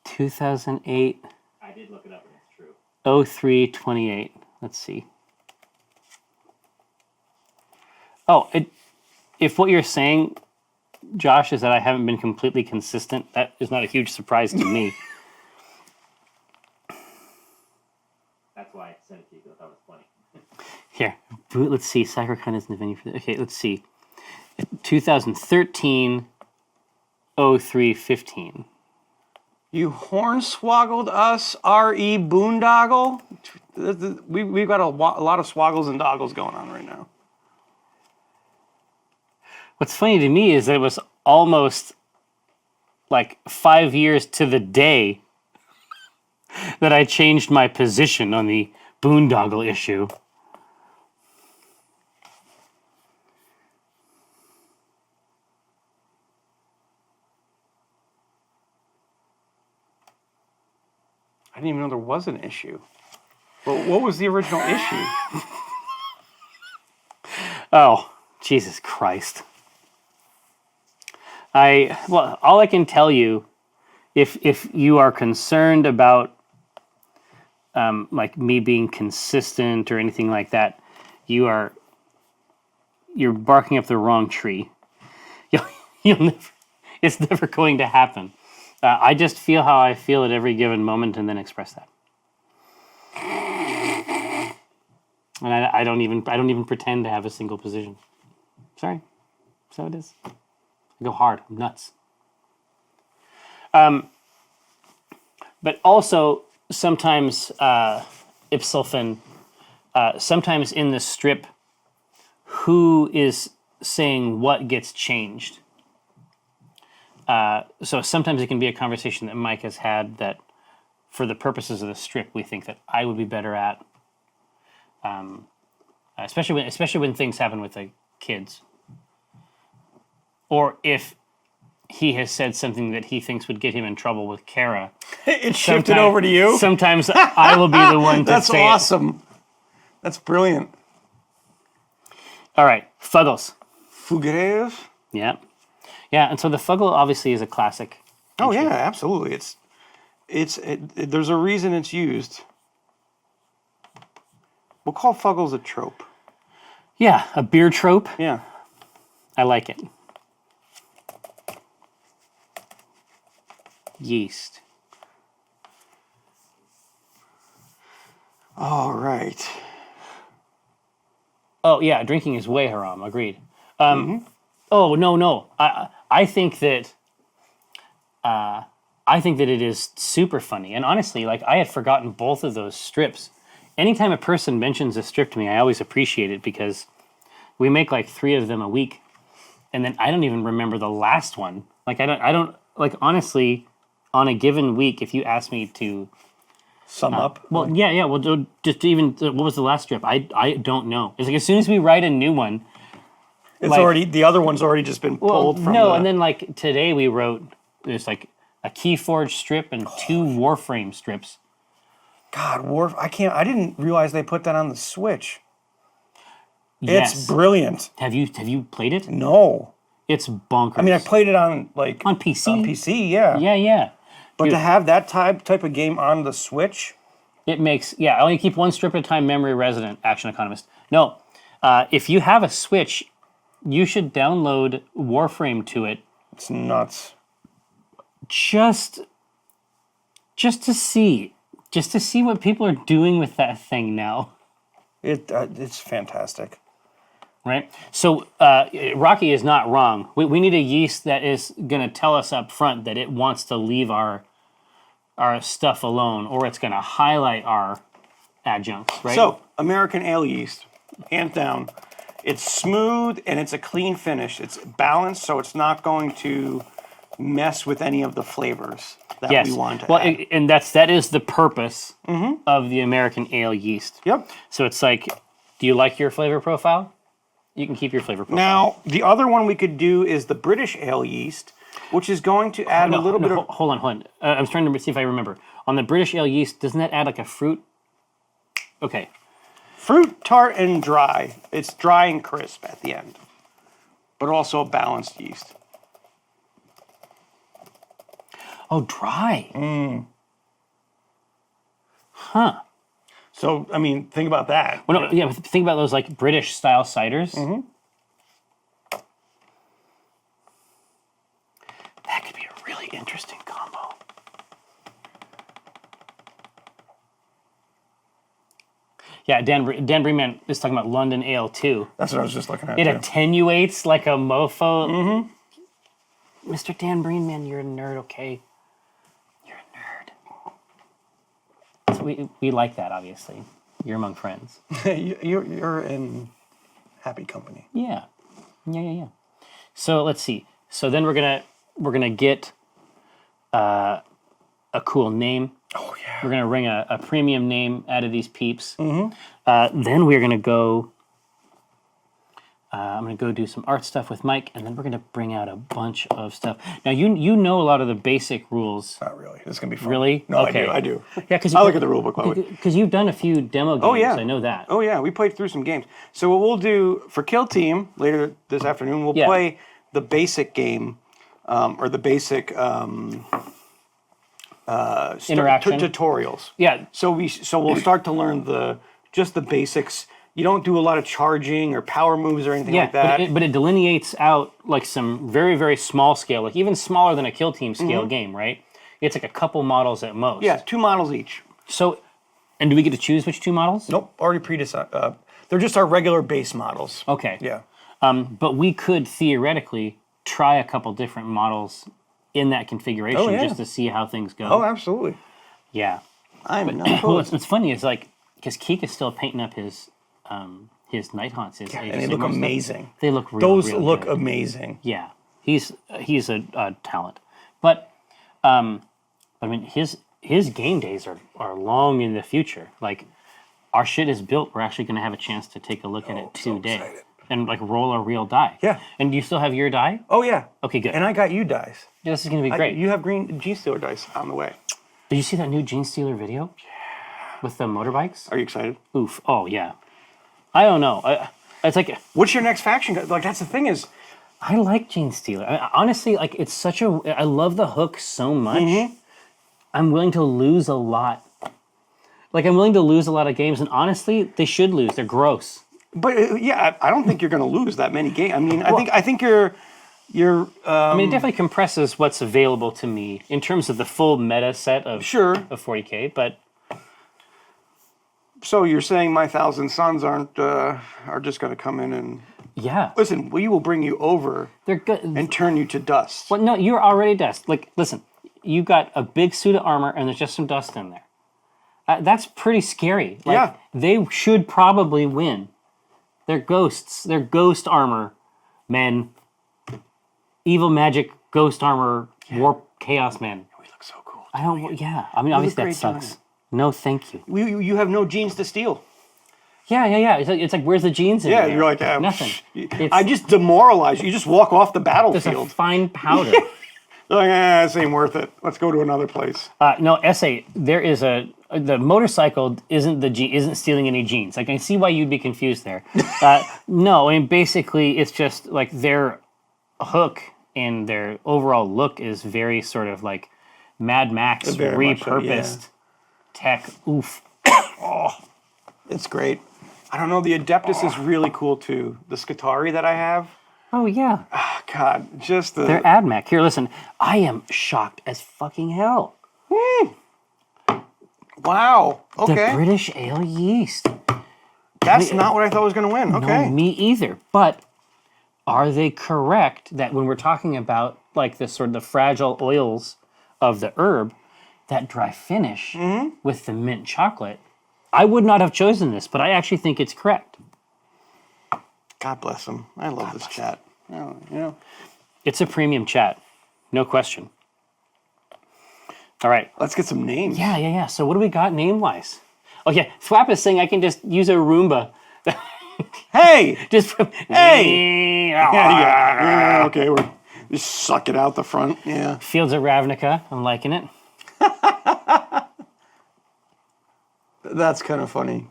2008, I did look it up and it's true. 03-28. Let's see. Oh, if what you're saying, Josh, is that I haven't been completely consistent, that is not a huge surprise to me. That's why I sent it to you because I thought it was funny. Here, let's see. Saccharine is in the venue for okay, let's see. 2013, 03-15. You hornswoggled us, R.E. boondoggle? We've got a lot of swoggles and doggles going on right now. What's funny to me is that it was almost like 5 years to the day that I changed my position on the boondoggle issue. I didn't even know there was an issue. Well, what was the original issue? Oh, Jesus Christ. All I can tell you, if you are concerned about like me being consistent or anything like that, you're barking up the wrong tree. It's never going to happen. I just feel how I feel at every given moment and then express that. And I don't even pretend to have a single position. Sorry. That's how it is. I go hard. I'm nuts. But also, sometimes, Ipsilfin, sometimes in the strip, who is saying what gets changed. So sometimes it can be a conversation that Mike has had that, for the purposes of the strip, we think that I would be better at. Especially when things happen with the kids. Or if he has said something that he thinks would get him in trouble with Kara. It shifted over to you? Sometimes I will be the one to That's say awesome. That's brilliant. All right, Fuggles. Fuggeres? Yeah. Yeah, and so the Fuggle obviously is a classic. Oh, yeah, absolutely. There's a reason it's used. We'll call Fuggles a trope. Yeah, a beer trope. Yeah. I like it. Yeast. All right. Oh, yeah, drinking is way haram. Agreed. Oh, no. I think that it is super funny. And honestly, like, I had forgotten both of those strips. Anytime a person mentions a strip to me, I always appreciate it because we make like 3 of them a week. And then I don't even remember the last one. Like, I don't, like, honestly, on a given week, if you ask me to Sum up. well, yeah. Well, just even, what was the last strip? I don't know. It's like as soon as we write a new one, It's like, already, the other one's already just been pulled from and then like today we wrote, there's like a Keyforge strip and 2 Warframe strips. God, I didn't realize they put that on the Switch. Yes. It's brilliant. Have you played it? No. It's bonkers. I mean, I played it on, like... On PC? On PC, yeah. Yeah. But Dude, to have that type of game on the Switch... it makes, I only keep 1 strip at a time, memory resident, action economist. No, if you have a Switch, you should download Warframe to it. It's nuts. Just to see what people are doing with that thing now. It's fantastic. Right? So Rocky is not wrong. We need a yeast that is going to tell us up front that it wants to leave our stuff alone, or it's going to highlight our adjuncts, right? So, American ale yeast, hands down. It's smooth and it's a clean finish. It's balanced, so it's not going to mess with any of the flavors that we want to add. And that is the purpose of the American ale yeast. Yep. So it's like, do you like your flavor profile? You can keep your flavor profile. Now, the other one we could do is the British ale yeast, which is going to add a little bit of... Hold on. I was trying to see if I remember. On the British ale yeast, doesn't that add like a fruit? Okay. Fruit, tart, and dry. It's dry and crisp at the end, but also a balanced yeast. Oh, dry. Huh. So, I mean, think about that. Well, no, yeah, think about those like British style ciders. That could be a really interesting combo. Yeah, Dan Breeman is talking about London Ale too. That's what I was just looking at. It too. attenuates like a mofo. Mr. Dan Breeman, you're a nerd, okay? You're a nerd. So we like that, obviously. You're among friends. You're in happy company. Yeah. So let's see. So then we're gonna get a cool name. Oh yeah. We're gonna wring a premium name out of these peeps. Mm-hmm. Then we're gonna go. I'm gonna go do some art stuff with Mike, and then we're gonna bring out a bunch of stuff. Now you know a lot of the basic rules. Not really. This is gonna be fun. Really? No, Okay. I do. Yeah, because I look at the rule book, by the way. Because you've done a few demo games. Oh yeah, I know that. Oh yeah, we played through some games. So what we'll do for Kill Team later this afternoon, we'll Yeah. play the basic game, or the basic Interaction. tutorials. Yeah. So we'll start to learn the basics. You don't do a lot of charging or power moves or anything Yeah, like that. but it delineates out like some very, very small scale, like even smaller than a Kill Team scale game, right? It's like a couple models at most. Yeah, 2 models each. So, and do we get to choose which 2 models? Nope, already pre-decided. They're just our regular base models. Okay. Yeah. But we could theoretically try a couple different models in that configuration Oh, yeah. just to see how things go. Oh, absolutely. Yeah. I'm not Well, opposed. what's funny is like, because Keek is still painting up his Night Haunts, his Age And of they look Sigmar stuff. amazing. They look real, Those real look good. amazing. Yeah, he's a talent, but I mean his game days are long in the future. Like our shit is built. We're actually going to have a chance to take a look at it today excited. and like roll a real die. Yeah. And do you still have your die? Oh yeah. Okay, good. And I got you dice. Yeah, this is going to be great. You have green Gene Stealer dice on the way. Did you see that new Gene Stealer video? Yeah. With the motorbikes? Are you excited? Oof. Oh yeah. I don't know. It's like What's your next faction? Like that's the thing is, I like Gene Stealer. Honestly, like it's such a. I love the hook so much. Mm-hmm. I'm willing to lose a lot. Like I'm willing to lose a lot of games, and honestly, they should lose. They're gross. but yeah, I don't think you're going to lose that many games. I mean, I think you're. I mean, it definitely compresses what's available to me in terms of the full meta set of Sure. of 40K. But So you're saying my Thousand Sons are just going to come in and yeah, listen? We will bring you over they're good. and turn you to dust. Well, no, you're already dust. Like, listen, you got a big suit of armor, and there's just some dust in there. That's pretty scary. Like, Yeah. They should probably win. They're ghosts. They're ghost armor men. Evil magic ghost armor warp chaos men. We look so cool. I don't. Yeah. I mean, obviously that great doing sucks. No, thank you. You have no genes to steal. Yeah. It's like where's the jeans in Yeah, there? you're like nothing. I just demoralize you. You just walk off the There's a battlefield. fine powder. They're like, this ain't worth it. Let's go to another place. No, SA. There is the motorcycle isn't stealing any jeans. Like I can see why you'd be confused there. No, I mean basically it's just like their hook and their overall look is very sort of like Mad Max Very much so, repurposed tech. Oof. It's great. I don't know. The Adeptus is really cool too. The Skitarii that I have. Oh yeah, God, just the. they're AdMac. Here, listen. I am shocked as fucking hell. Wow. The Okay. British ale yeast. That's not what I thought was going to win. Okay. No, me either. But are they correct that when we're talking about like this sort of the fragile oils of the herb, that dry finish with the mint chocolate, I would not have chosen this, but I actually think it's correct. God bless them. I love this chat. Oh, you know. It's a premium chat, no question. All right. Let's get some names. Yeah. So what do we got name-wise? Okay, Thwap is saying I can just use a Roomba. Hey. Just from, Hey! Yeah, okay, we're just suck it out the front. Yeah. Fields of Ravnica. I'm liking it. That's kind of funny.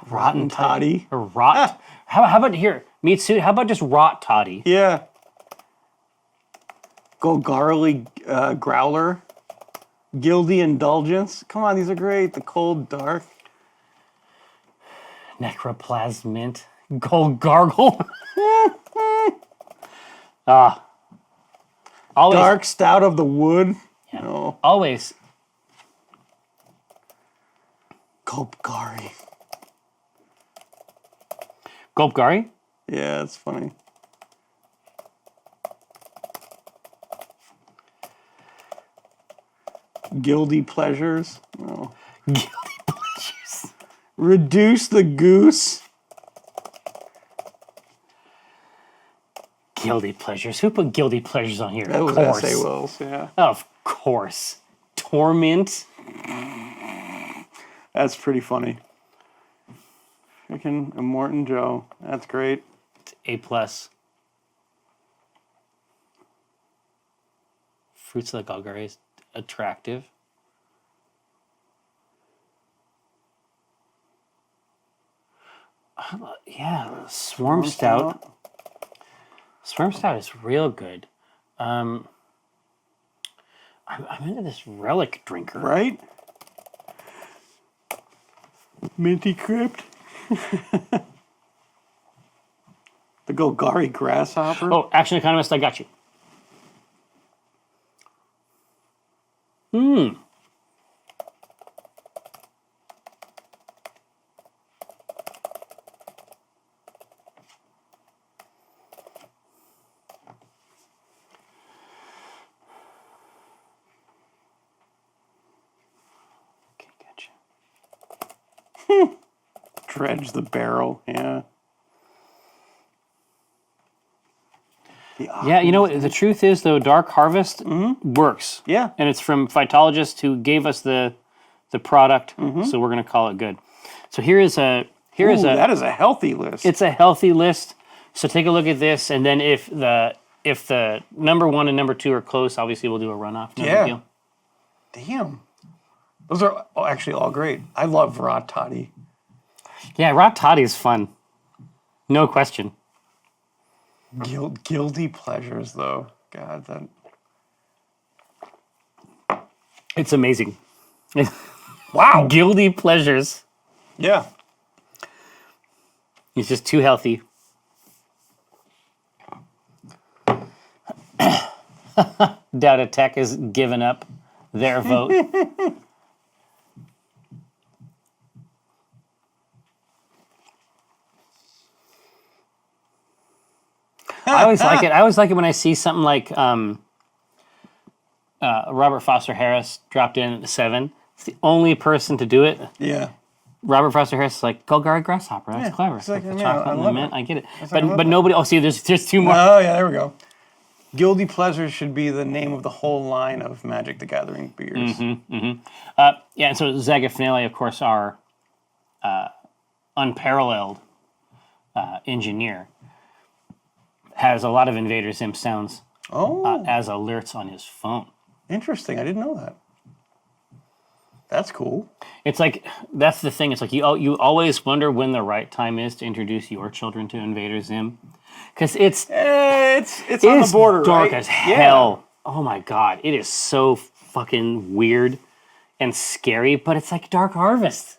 Rotten Toddy. Or rot. How about here? Meat suit. How about just rot toddy? Yeah. Golgarly Growler. Gildy Indulgence. Come on, these are great. The Cold Dark. Necroplasmint. Gold gargle. Always. Dark Stout of the Wood. No. Always. Gulpgari. Gulpgari. Yeah, that's funny. Gildy Pleasures. No. Guilty pleasures. Reduce the Goose. Guilty pleasures. Who put guilty pleasures on here? That was Of course. S.A. Wills, yeah. Of course. Torment. That's pretty funny. Freaking Immortan Joe. That's great. A plus. Fruits of the Golgari is attractive. Yeah, Swarm Stout. Swarm Stout is real good. I'm into this Relic drinker. Right? Minty Crypt. The Golgari Grasshopper. Oh, Action Economist, I got you. Okay, gotcha. Dredge the Barrel, yeah. Yeah, you know what? The truth is, though, Dark Harvest works. Yeah. And it's from Phytologist who gave us the product, so we're going to call it good. So here is a That is a healthy list. it's a healthy list. So take a look at this, and then if the number 1 and number 2 are close, obviously we'll do a runoff. No Yeah. big deal. Damn. Those are actually all great. I love Rot Toddy. Yeah, Rot Toddy is fun. No question. Guilty pleasures, though. God, that. It's amazing. Wow. Guilty pleasures. Yeah. He's just too healthy. Doubt Tech has given up their vote. I always like it. I always like it when I see something like Robert Foster Harris dropped in at 7. It's the only person to do it. Yeah. Robert Foster Harris is like, Golgari Grasshopper. That's Yeah, clever. it's like, the I mean, chocolate I and the love mint. it. I get it. like, I love But it. nobody. Oh, see, there's 2 more. Oh, yeah, there we go. Guilty pleasures should be the name of the whole line of Magic the Gathering beers. Yeah, and so Zagafinale, of course, our unparalleled engineer, has a lot of Invader Zim sounds Oh, as alerts on his phone. interesting. I didn't know that. That's cool. It's like, that's the thing. It's like you always wonder when the right time is to introduce your children to Invader Zim. Because it's It's on the border, dark right? as hell. Oh my god, it is so fucking weird and scary, but it's like Dark Harvest.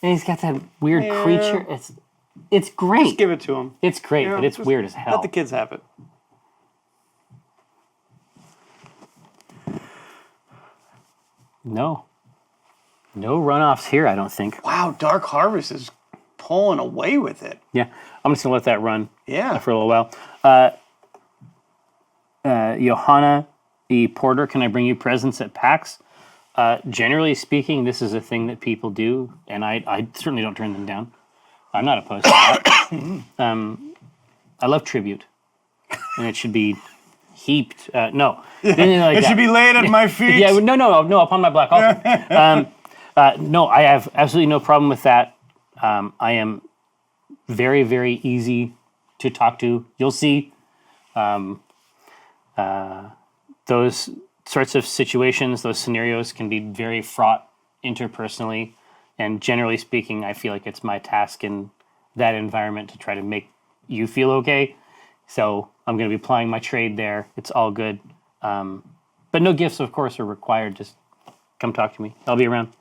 And he's got that weird creature. It's great. Just give it to him. It's great, but it's Just weird as hell. Let the kids have it. No runoffs here, I don't think. Wow, Dark Harvest is pulling away with it. Yeah, I'm just gonna let that run Yeah. for a little while. Johanna E. Porter, can I bring you presents at PAX? Generally speaking, this is a thing that people do, and I certainly don't turn them down. I'm not opposed to that. I love tribute, and it should be heaped. No, anything like It that. should be laid at my feet. Yeah, no, upon my black altar. No, I have absolutely no problem with that. I am very, very easy to talk to. You'll see those sorts of situations, those scenarios can be very fraught interpersonally. And generally speaking, I feel like it's my task in that environment to try to make you feel okay. So I'm going to be applying my trade there. It's all good. But no gifts, of course, are required. Just come talk to me. I'll be around.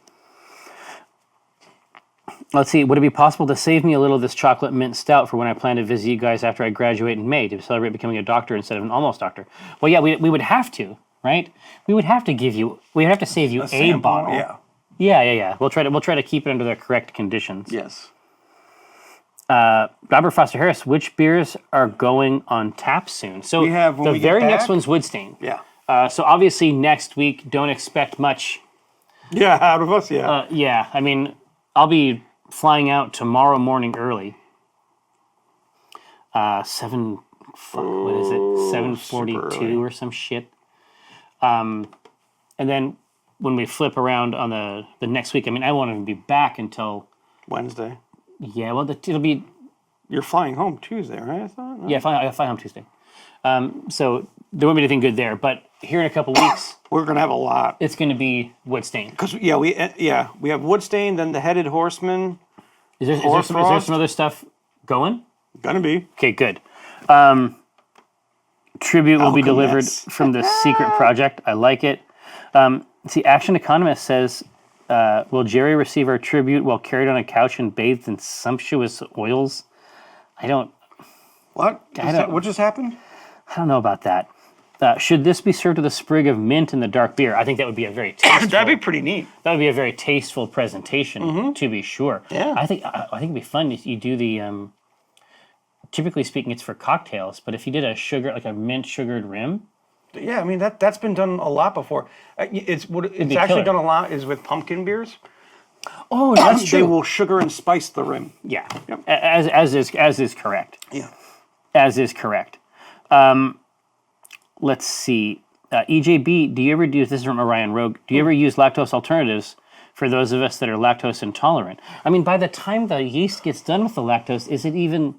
Let's see. Would it be possible to save me a little of this chocolate mint stout for when I plan to visit you guys after I graduate in May to celebrate becoming a doctor instead of an almost doctor? Well, yeah, we would have to, right? We would have to give you. We would have to save you a sample, bottle. Yeah. Yeah. We'll try to keep it under the correct conditions. Yes. Robert Foster Harris, which beers are going on tap soon? So We have when the we get very next back- one's Woodstein. Yeah. So obviously next week, don't expect much. Yeah, out of us, yeah. Yeah, I mean, I'll be flying out tomorrow morning early. 7 what is it, 7:42 or some shit. And then when we flip around on the next week, I mean, I won't even be back until Wednesday. Yeah, well, it'll be You're flying home Tuesday, right? I thought. No? yeah. I fly home Tuesday, so there won't be anything good there. But here in a couple weeks, We're gonna have a lot. it's going to be Woodstain. Because we have Woodstain, then the Headed Horseman. Is there some other stuff going? Gonna be. Okay, good. Tribute will be delivered Alchemist. from the secret project. I like it. See, Action Economist says, will Jerry receive our tribute while carried on a couch and bathed in sumptuous oils? I don't What? don't- What just happened? know about that. Should this be served with a sprig of mint in the dark beer? I think that would be a very tasteful. That'd be pretty neat. That would be a very tasteful presentation, to be sure. Yeah. I think it'd be fun if you do the. Typically speaking, it's for cocktails, but if you did a mint sugared rim, Yeah, I mean that's been done a lot before. It's be actually killer. done a lot is with pumpkin beers. oh, that's They true. will sugar and spice the rim. Yeah, Yep. as is correct. Yeah. As is correct. Let's see. EJB, do you ever do this is from Orion Rogue? Do you ever use lactose alternatives for those of us that are lactose intolerant? I mean, by the time the yeast gets done with the lactose, is it even?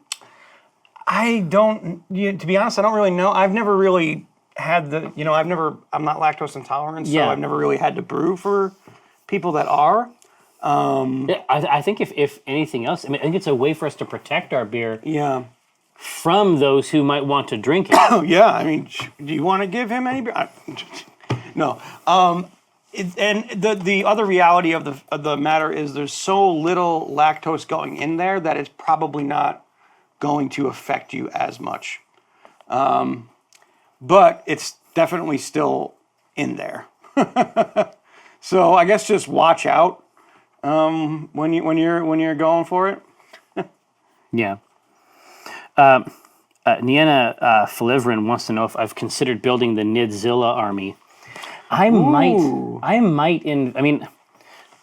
I don't. To be honest, I don't really know. I've never really had the. I'm not lactose intolerant, so Yeah. I've never really had to brew for people that are. Yeah, I think if anything else, I mean, I think it's a way for us to protect our beer Yeah. from those who might want to drink it. Oh yeah. I mean, do you want to give him any beer? No. And the other reality of the matter is there's so little lactose going in there that it's probably not going to affect you as much. But it's definitely still in there. So I guess just watch out when you're going for it. Yeah. Niana Filivrin wants to know if I've considered building the Nidzilla army. I might. I mean,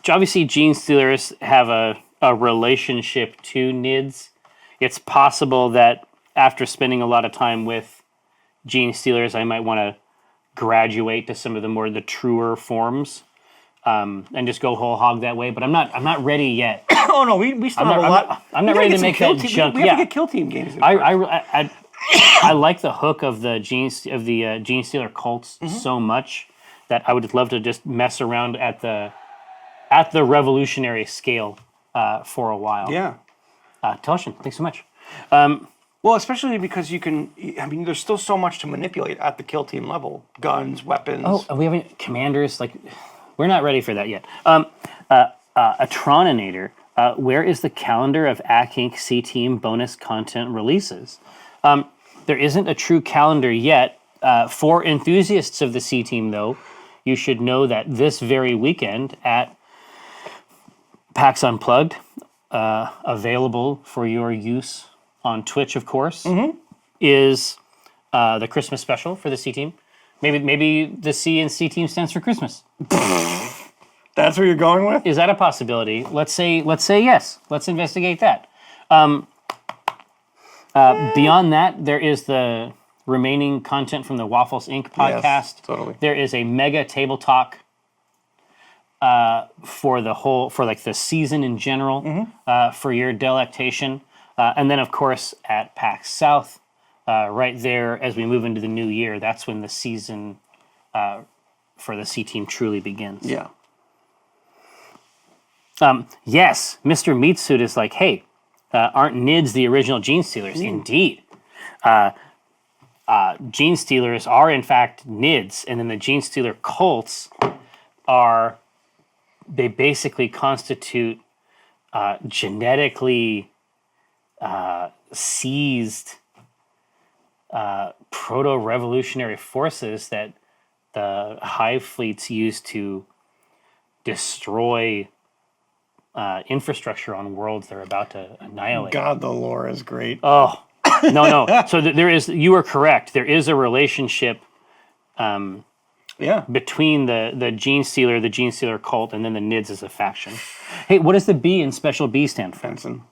obviously, Gene Stealers have a relationship to Nids. It's possible that after spending a lot of time with Gene Stealers, I might want to graduate to some of the truer forms and just go whole hog that way. But I'm not ready yet. Oh no, we still have a lot. I'm not We gotta ready get to some make kill that team- junk. We have Yeah. to get kill team games. I like the hook of the Gene Stealer cults so much that I would love to just mess around at the revolutionary scale for a while. Yeah. Toshin, thanks so much. Well, especially because you can. I mean, there's still so much to manipulate at the kill team level: guns, weapons. Oh, we haven't commanders. Like, we're not ready for that yet. A Troninator. Where is the calendar of AC Inc. C Team bonus content releases? There isn't a true calendar yet. For enthusiasts of the C Team, though, you should know that this very weekend at PAX Unplugged, available for your use on Twitch, of course, is the Christmas special for the C Team. Maybe the C in C Team stands for Christmas. That's what you're going with? Is that a possibility? Let's say yes. Let's investigate that. Beyond that, there is the remaining content from the Waffles Inc. podcast. Yes, totally. There is a mega table talk for the season in general, for your delectation. And then, of course, at PAX South, right there as we move into the new year, that's when the season for the C Team truly begins. Yeah. Yes, Mr. Meatsuit is like, hey, aren't Nids the original Gene Stealers? Indeed. Gene Stealers are, in fact, Nids, and then the Gene Stealer cults they basically constitute genetically seized proto-revolutionary forces that the hive fleets use to destroy infrastructure on worlds they're about to annihilate. God, the lore is great. Oh, no. So you are correct. There is a relationship Yeah. between the Gene Stealer cult, and then the Nids as a faction. Hey, what does the B in Special B stand for? Benson.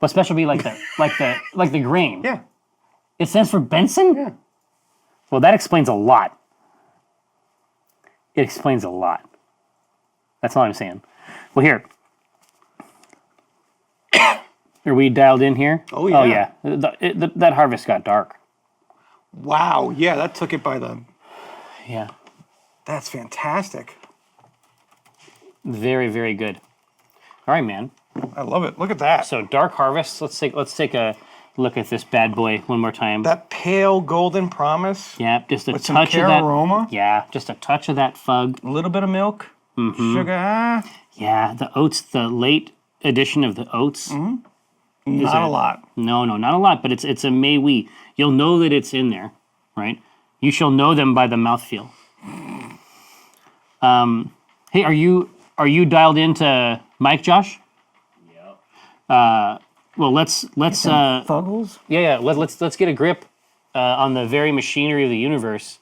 Well, Special B like the grain. Yeah. It stands for Benson? Yeah. Well, that explains a lot. It explains a lot. That's all I'm saying. Well, here. Are we dialed in here? Oh, yeah. Oh, yeah. That harvest got dark. Wow. Yeah, that took it by the. Yeah. That's fantastic. Very, very good. All right, man. I love it. Look at that. So dark harvest. Let's take a look at this bad boy one more time. That pale golden promise. Yeah, just a With some touch of care that aroma. Yeah, just a touch of that fug. A little bit of milk. Mm-hmm. Sugar. Yeah, the oats, the late addition of the oats. Not a lot. No, not a lot, but it's a may-we. You'll know that it's in there, right? You shall know them by the mouthfeel. Hey, are you dialed into Mike, Josh? Yep. Well, let's Fuggles? yeah. Let's get a grip on the very machinery of the universe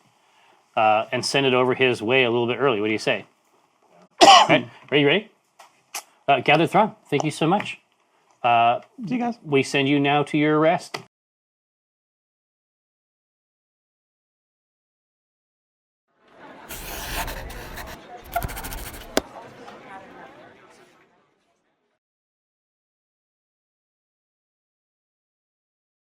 and send it over his way a little bit early. What do you say? All right, are you ready? Gathered Throng, thank you so much. See you guys. We send you now to your rest.